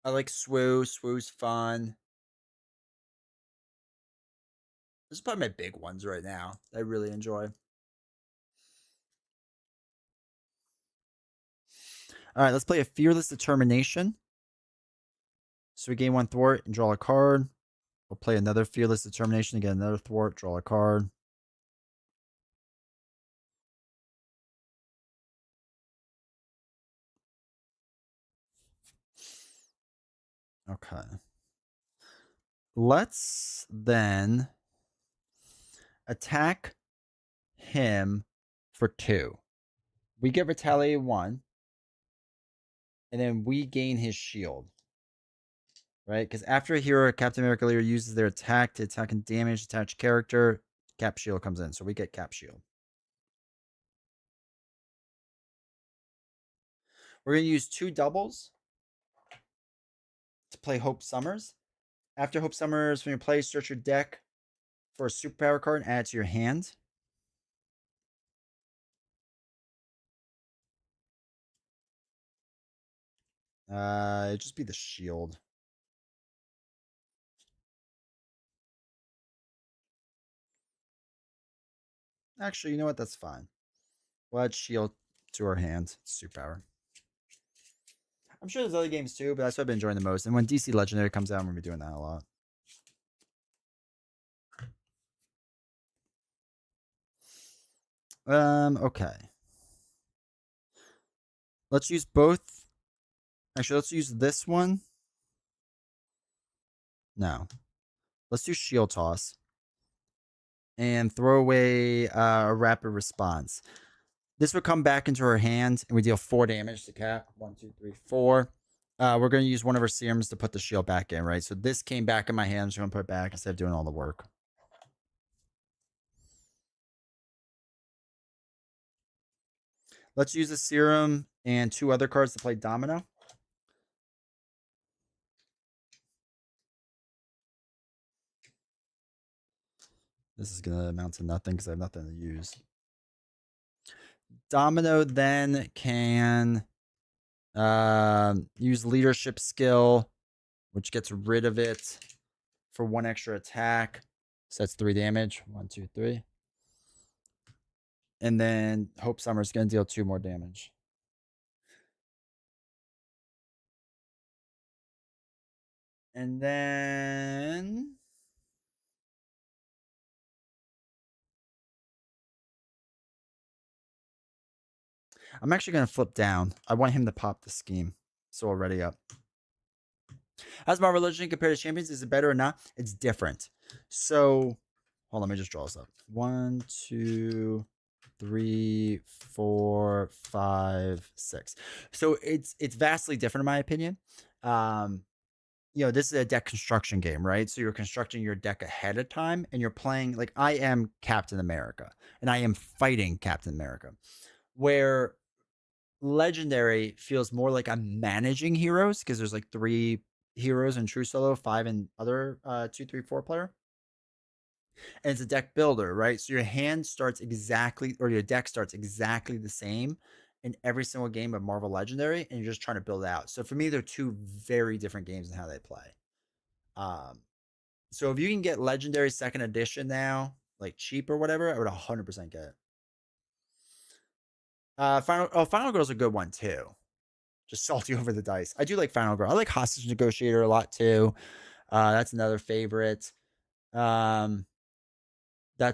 I like Swoo. Swoo's fun. This is probably my big ones right now. I really enjoy. All right, let's play a Fearless Determination. So we gain one thwart and draw a card. We'll play another Fearless Determination to get another thwart, draw a card. Okay. Let's then attack him for 2. We get retaliate 1, and then we gain his shield. Right? Because after a hero or Captain America leader uses their attack to attack and damage attached character, Cap Shield comes in. So we get Cap Shield. We're going to use 2 doubles to play Hope Summers. After Hope Summers, when you play, search your deck for a superpower card and add it to your hand. It'd just be the shield. Actually, you know what? That's fine. We'll add shield to our hand. It's superpower. I'm sure there's other games too, but that's what I've been enjoying the most. And when DC Legendary comes out, I'm gonna be doing that a lot. Okay. Let's use both. Actually, let's use this one. No. Let's do shield toss. And throw away a rapid response. This would come back into her hand, and we deal 4 damage to Cap. 1, 2, 3, 4. We're going to use one of our serums to put the shield back in, right? So this came back in my hand. I'm just going to put it back instead of doing all the work. Let's use a serum and 2 other cards to play Domino. This is going to amount to nothing because I have nothing to use. Domino then can use leadership skill, which gets rid of it for 1 extra attack. So that's 3 damage. 1, 2, 3. And then Hope Summer's going to deal 2 more damage. And then I'm actually going to flip down. I want him to pop the scheme. So already up. How's my religion compared to Champions? Is it better or not? It's different. So hold on, let me just draw this up. 1, 2, 3, 4, 5, 6. So it's vastly different in my opinion. This is a deck construction game, right? So you're constructing your deck ahead of time and you're playing like I am Captain America and I am fighting Captain America. Where Legendary feels more like I'm managing heroes because there's like 3 heroes in True Solo, 5 in other 2, 3, 4 player. And it's a deck builder, right? So your hand starts exactly, or your deck starts exactly the same in every single game of Marvel Legendary, and you're just trying to build it out. So for me, they're 2 very different games in how they play. So if you can get Legendary Second Edition now, like cheap or whatever, I would 100% get it. Final Girl's a good one too. Just salty over the dice. I do like Final Girl. I like Hostage Negotiator a lot too. That's another favorite. That's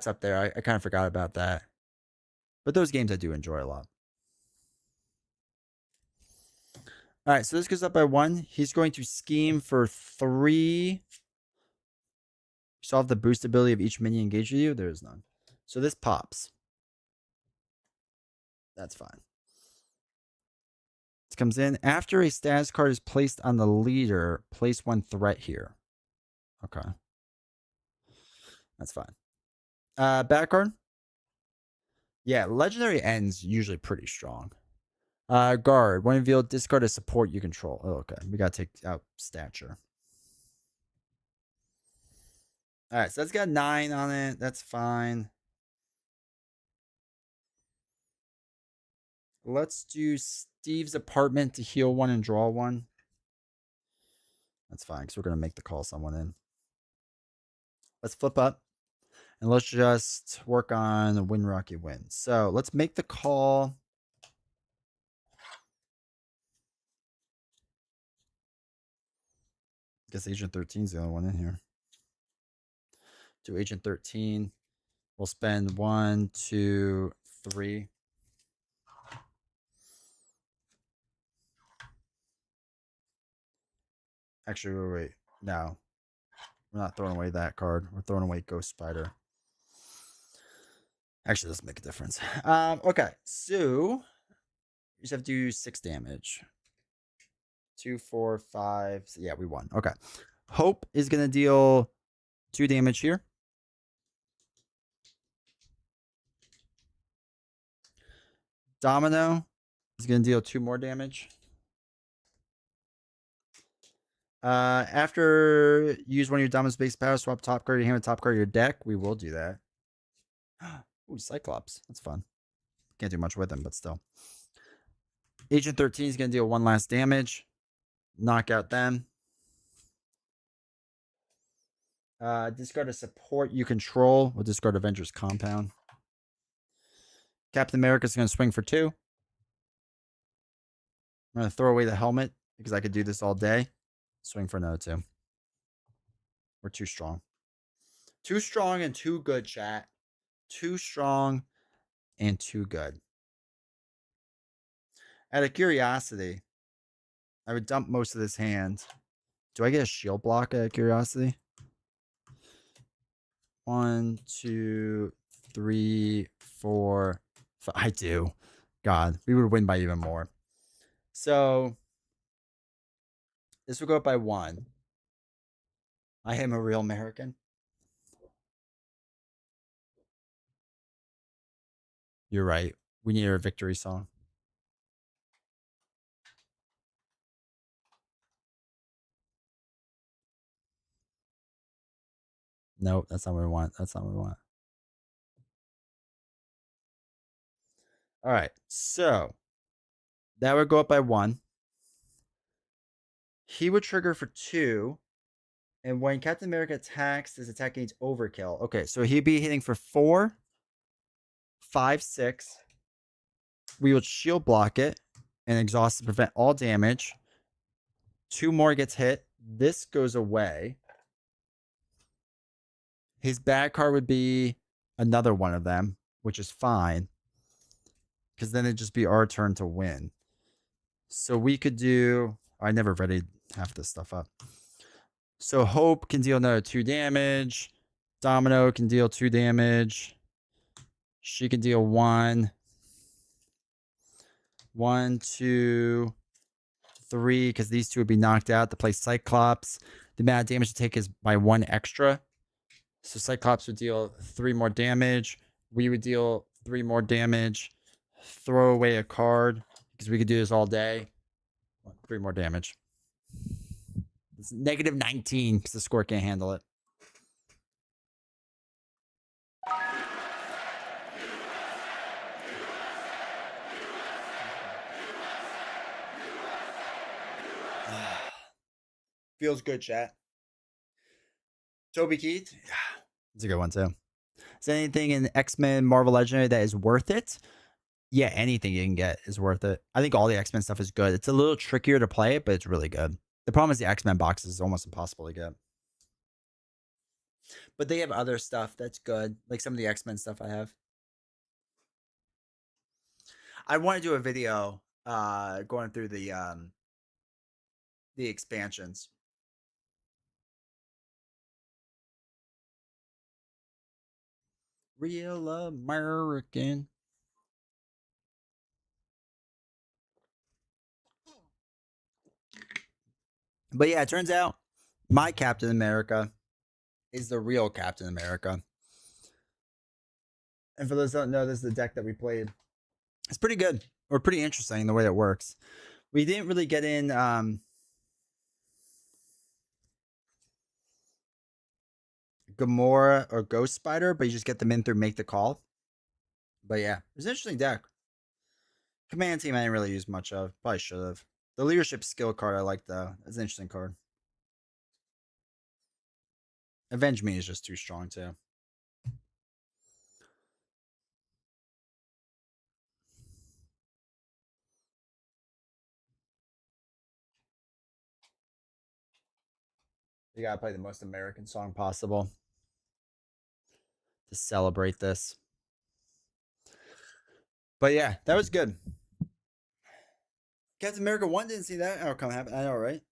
up there. I kind of forgot about that. But those games I do enjoy a lot. All right, so this goes up by 1. He's going to scheme for 3. Solve the boost ability of each minion engaged with you. There is none. So this pops. That's fine. This comes in. After a status card is placed on the leader, place 1 threat here. Okay. That's fine. Back card. Yeah, Legendary ends usually pretty strong. Guard. When revealed, discard a support you control. Oh, okay. We gotta take out stature. All right, so that's got 9 on it. That's fine. Let's do Steve's apartment to heal 1 and draw 1. That's fine, because we're going to make the call someone in. Let's flip up. And let's just work on Win Rocky Win. So let's make the call. I guess Agent 13 is the only one in here. Do Agent 13. We'll spend 1, 2, 3. Actually, wait. No. We're not throwing away that card. We're throwing away Ghost Spider. Actually, doesn't make a difference. Okay, so you just have to do 6 damage. 2, 4, 5. So yeah, we won. Okay. Hope is going to deal 2 damage here. Domino is going to deal 2 more damage. After use one of your Domino's base power, swap top card of your hand with top card of your deck. We will do that. Ooh, Cyclops. That's fun. Can't do much with him, but still. Agent 13 is going to deal 1 last damage. Knock out them. Discard a support you control. We'll discard Avengers Compound. Captain America is going to swing for 2. I'm going to throw away the helmet because I could do this all day. Swing for another 2. We're too strong. Too strong and too good, chat. Too strong and too good. Out of curiosity, I would dump most of this hand. Do I get a shield block out of curiosity? 1, 2, 3, 4, 5. I do. God, we would win by even more. So this will go up by 1. I am a real American. You're right. We need a victory song. Nope, that's not what we want. That's not what we want. All right, so that would go up by 1. He would trigger for 2. And when Captain America attacks, his attack gains overkill. Okay, so he'd be hitting for 4, 5, 6. We would shield block it and exhaust to prevent all damage. 2 more gets hit. This goes away. His bad card would be another one of them, which is fine. Because then it'd just be our turn to win. So we could do... I never readied half this stuff up. So Hope can deal another 2 damage. Domino can deal 2 damage. She can deal 1. 1, 2, 3, because these 2 would be knocked out to play Cyclops. The amount of damage to take is by 1 extra. So Cyclops would deal 3 more damage. We would deal 3 more damage. Throw away a card, because we could do this all day. 3 more damage. It's negative 19, because the score can't handle it. Feels good, chat. Toby Keith? Yeah. It's a good one, too. Is there anything in X-Men Marvel Legendary that is worth it? Yeah, anything you can get is worth it. I think all the X-Men stuff is good. It's a little trickier to play, but it's really good. The problem is the X-Men boxes is almost impossible to get. But they have other stuff that's good. Like some of the X-Men stuff I have. I want to do a video going through the expansions. Real American. But yeah, it turns out my Captain America is the real Captain America. And for those who don't know, this is the deck that we played. It's pretty good, or pretty interesting the way it works. We didn't really get in Gamora or Ghost Spider, but you just get them in through Make the Call. But yeah, it was an interesting deck. Command Team I didn't really use much of. Probably should have. The Leadership skill card I like though. It's an interesting card. Avenge Me is just too strong too. You gotta play the most American song possible to celebrate this. But yeah, that was good. Captain America 1 didn't see that outcome happen. I know, right?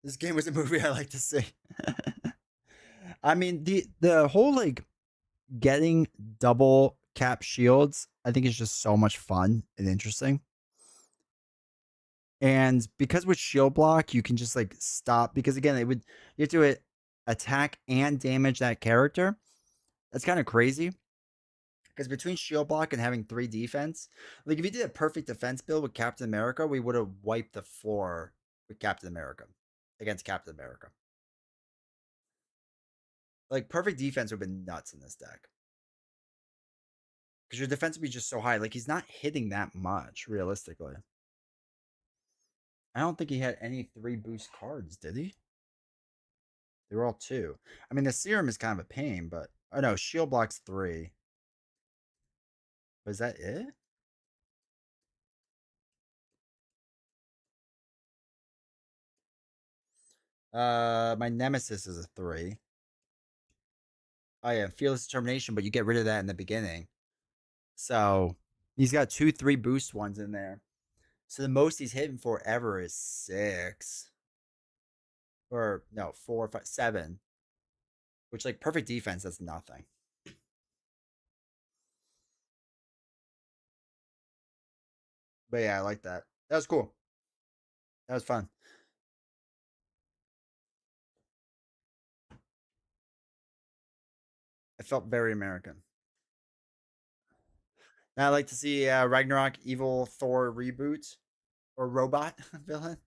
This game was a movie I like to see. I mean, the whole like getting double cap shields, I think is just so much fun and interesting. And because with shield block, you can just like stop because again, you have to attack and damage that character. That's kind of crazy. Because between shield block and having 3 defense, like if you did a perfect defense build with Captain America, we would have wiped the floor with Captain America against Captain America. Like perfect defense would have been nuts in this deck. Because your defense would be just so high. Like he's not hitting that much, realistically. I don't think he had any 3 boost cards, did he? They were all 2. I mean, the serum is kind of a pain, but oh no, shield block's 3. Was that it? My nemesis is a 3. Oh yeah, fearless determination, but you get rid of that in the beginning. So he's got 2 3 boost ones in there. So the most he's hitting for ever is 6. Or no, 4, 5, 7. Which like perfect defense, that's nothing. But yeah, I like that. That was cool. That was fun. It felt very American. Now I like to see Ragnarok Evil Thor reboot or robot villain.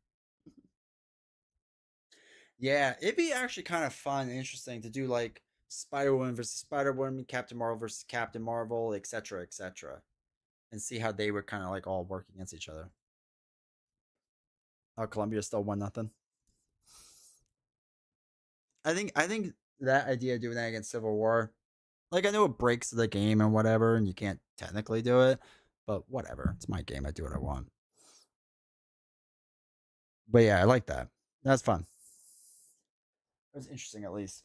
Yeah, it'd be actually kind of fun and interesting to do like Spider Woman versus Spider Woman, Captain Marvel versus Captain Marvel, etc., etc., and see how they would kind of like all work against each other. Oh, Columbia still 1-0. I think that idea of doing that against Civil War, like I know it breaks the game and whatever, and you can't technically do it, but whatever. It's my game. I do what I want. But yeah, I like that. That's fun. It was interesting, at least.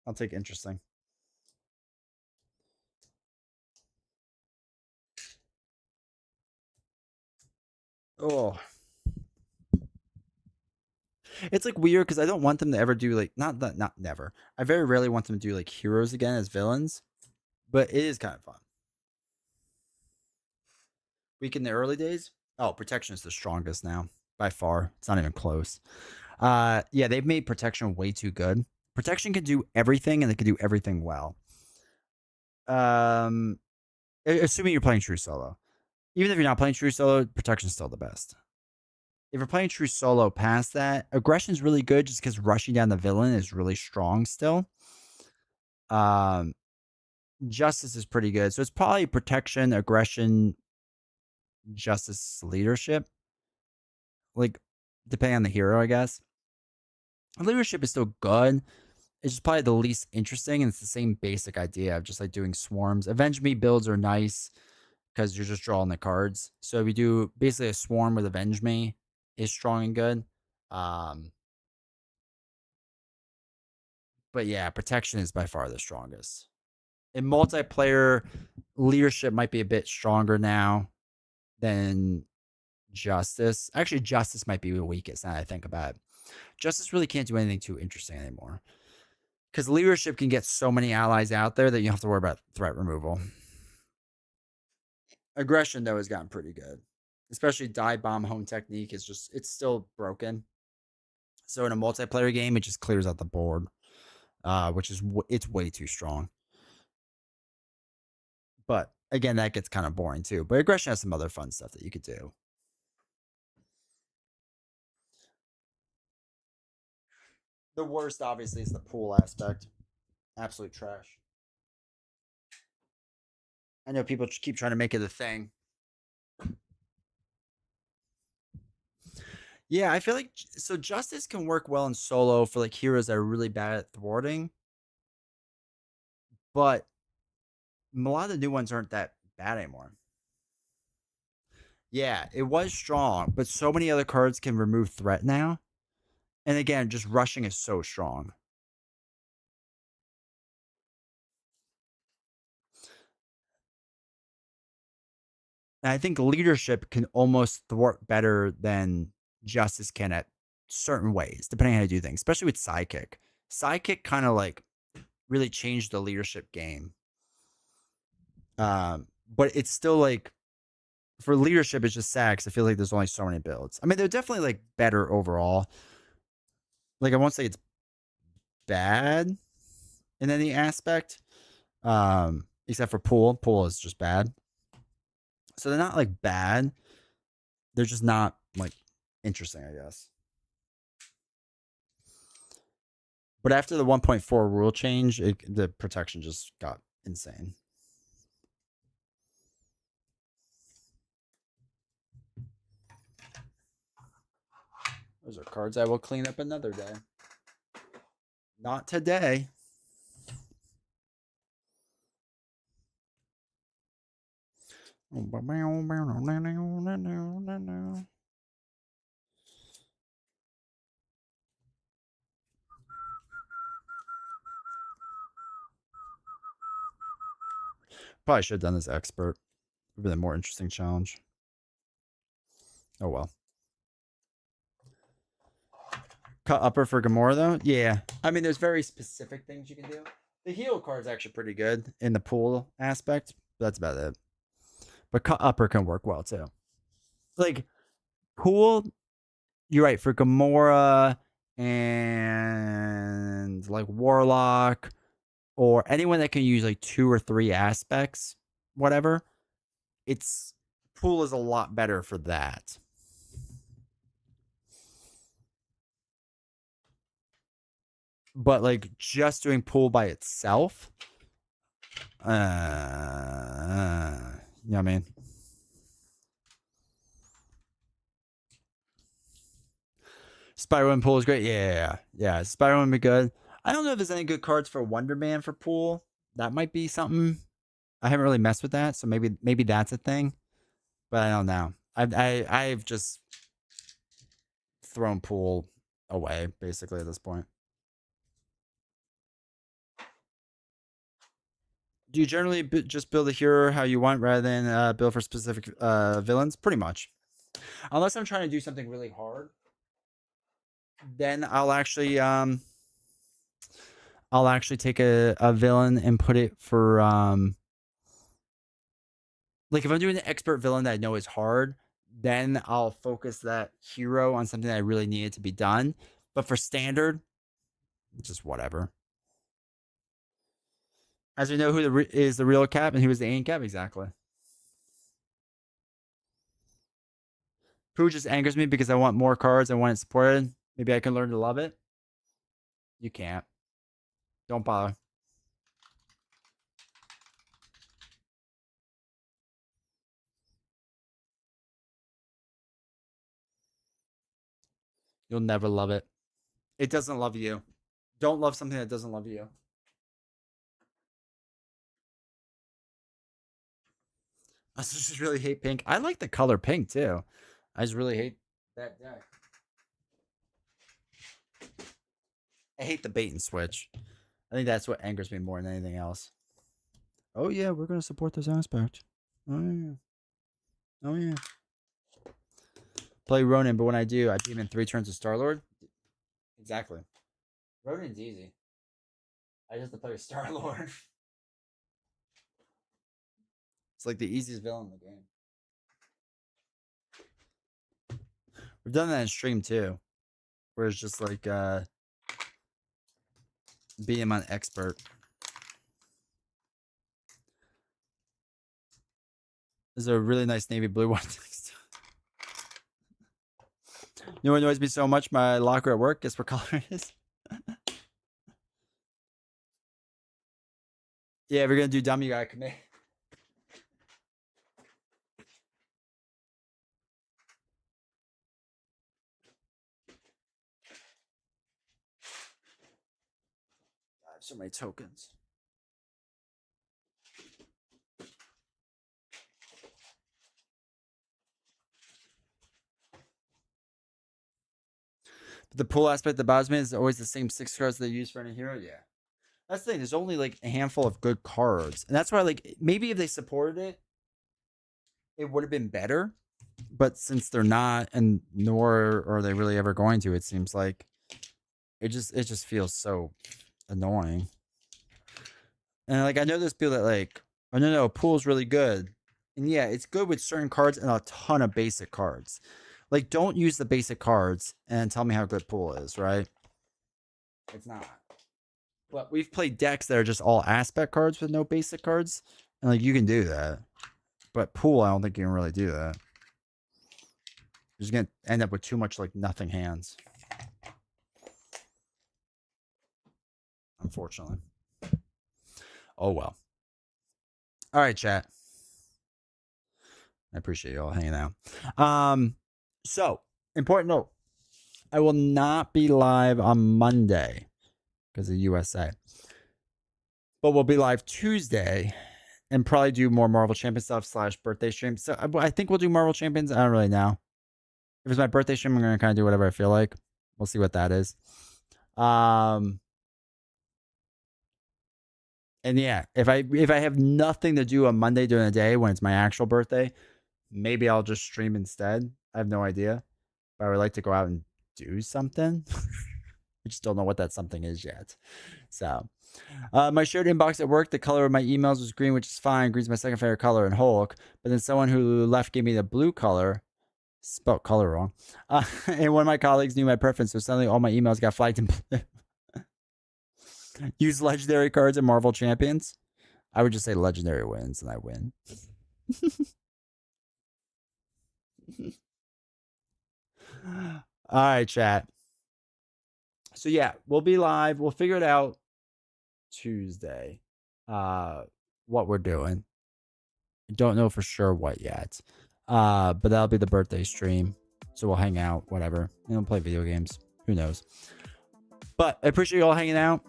I'll take interesting. Oh, it's like weird because I don't want them to ever do like not never. I very rarely want them to do like heroes again as villains, but it is kind of fun. Week in the early days. Oh, protection is the strongest now by far. It's not even close. Yeah, they've made protection way too good. Protection can do everything and they can do everything well. Um, assuming you're playing true solo. Even if you're not playing true solo, protection's still the best. If you're playing true solo past that, aggression's really good just because rushing down the villain is really strong still. Um, justice is pretty good. So it's probably protection, aggression, justice, leadership. Like, depending on the hero, I guess. Leadership is still good. It's just probably the least interesting, and it's the same basic idea of just like doing swarms. Avenge Me builds are nice because you're just drawing the cards. So we do basically a swarm with Avenge Me is strong and good. Um, but yeah, protection is by far the strongest. In multiplayer, leadership might be a bit stronger now than justice. Actually, justice might be the weakest now that I think about it. Justice really can't do anything too interesting anymore. Because leadership can get so many allies out there that you have to worry about threat removal. Aggression, though, has gotten pretty good. Especially die bomb home technique is just, it's still broken. So in a multiplayer game, it just clears out the board, which is, it's way too strong. But again, that gets kind of boring too. But aggression has some other fun stuff that you could do. The worst, obviously, is the pool aspect. Absolute trash. I know people keep trying to make it a thing. Yeah, I feel like so justice can work well in solo for like heroes that are really bad at thwarting, but a lot of the new ones aren't that bad anymore. Yeah, it was strong, but so many other cards can remove threat now. And again, just rushing is so strong. And I think leadership can almost thwart better than justice can at certain ways, depending on how you do things, especially with sidekick. Sidekick kind of like really changed the leadership game. But it's still like for leadership, it's just sad because I feel like there's only so many builds. I mean, they're definitely like better overall. Like I won't say it's bad in any aspect, except for pool. Pool is just bad. So they're not like bad. They're just not like interesting, I guess. But after the 1.4 rule change, the protection just got insane. Those are cards I will clean up another day. Not today. Probably should have done this expert. Would have been a more interesting challenge. Oh well. Cut upper for Gamora though? Yeah. I mean, there's very specific things you can do. The heal card's actually pretty good in the pool aspect. That's about it. But cut upper can work well too. Like pool, you're right, for Gamora and like Warlock or anyone that can use like 2 or 3 aspects, whatever. It's pool is a lot better for that. But like just doing pool by itself, you know what I mean? Spider-Man pool is great. Yeah. Spider-Man would be good. I don't know if there's any good cards for Wonder Man for pool. That might be something. I haven't really messed with that, so maybe that's a thing. But I don't know. I've just thrown pool away basically at this point. Do you generally just build a hero how you want rather than build for specific villains? Pretty much, unless I'm trying to do something really hard, then I'll actually take a villain and put it for like if I'm doing an expert villain that I know is hard, then I'll focus that hero on something that I really needed to be done. But for standard, just whatever. As we know who is the real Cap and who is the ain't Cap exactly. Pooh just angers me because I want more cards. I want it supported. Maybe I can learn to love it. You can't. Don't bother. You'll never love it. It doesn't love you. Don't love something that doesn't love you. I just really hate pink. I like the color pink too. I just really hate that deck. I hate the bait and switch. I think that's what angers me more than anything else. Oh yeah, we're gonna support this aspect. Oh yeah. Oh yeah. Play Ronin, but when I do, I beat him in 3 turns of Star Lord. Exactly. Ronin's easy. I just have to play with Star Lord. It's like the easiest villain in the game. We've done that in stream too, where it's just like beat him on expert. There's a really nice navy blue one. You know what annoys me so much? My locker at work. Guess what color it is? Yeah, if you're gonna do dumb, you gotta commit. I have so many tokens. The pool aspect of the Bosman is always the same 6 cards they use for any hero. Yeah. That's the thing. There's only like a handful of good cards. And that's why, like, maybe if they supported it, it would have been better. But since they're not, and nor are they really ever going to, it seems like it just feels so annoying. And like I know there's people that like, oh no, pool's really good. And yeah, it's good with certain cards and a ton of basic cards. Like, don't use the basic cards and tell me how good pool is, right? It's not. But we've played decks that are just all aspect cards with no basic cards. And like you can do that. But pool, I don't think you can really do that. You're just gonna end up with too much like nothing hands. Unfortunately. Oh well. All right, chat. I appreciate you all hanging out. So important note. I will not be live on Monday because of USA. But we'll be live Tuesday and probably do more Marvel Champion stuff / birthday stream. So I think we'll do Marvel Champions. I don't really know. If it's my birthday stream, I'm going to kind of do whatever I feel like. We'll see what that is. And yeah, if I have nothing to do on Monday during the day when it's my actual birthday, maybe I'll just stream instead. I have no idea. But I would like to go out and do something. I just don't know what that something is yet. So, my shared inbox at work, the color of my emails was green, which is fine. Green's my second favorite color in Hulk. But then someone who left gave me the blue color. Spelled color wrong. And one of my colleagues knew my preference, so suddenly all my emails got flagged in blue. Use legendary cards in Marvel Champions. I would just say legendary wins, and I win. All right, chat. So yeah, we'll be live. We'll figure it out Tuesday. What we're doing. Don't know for sure what yet. But that'll be the birthday stream. So we'll hang out, whatever. And we'll play video games. Who knows? But I appreciate you all hanging out.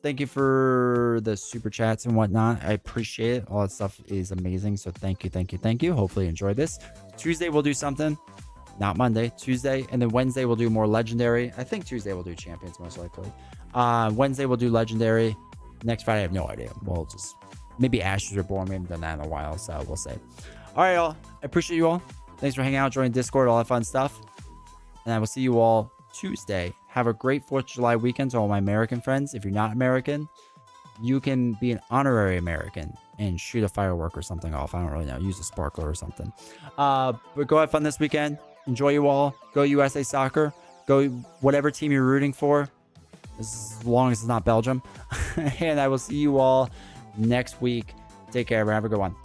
Thank you for the super chats and whatnot. I appreciate it. All that stuff is amazing. So thank you. Hopefully you enjoyed this. Tuesday we'll do something. Not Monday, Tuesday. And then Wednesday we'll do more legendary. I think Tuesday we'll do champions most likely. Wednesday we'll do legendary. Next Friday I have no idea. We'll just maybe Ashes Reborn. We haven't done that in a while, so we'll see. All right, y'all. I appreciate you all. Thanks for hanging out, joining Discord, all that fun stuff. And I will see you all Tuesday. Have a great 4th of July weekend to all my American friends. If you're not American, you can be an honorary American and shoot a firework or something off. I don't really know. Use a sparkler or something. But go have fun this weekend. Enjoy you all. Go USA Soccer. Go whatever team you're rooting for, as long as it's not Belgium. And I will see you all next week. Take care, everyone. Have a good one.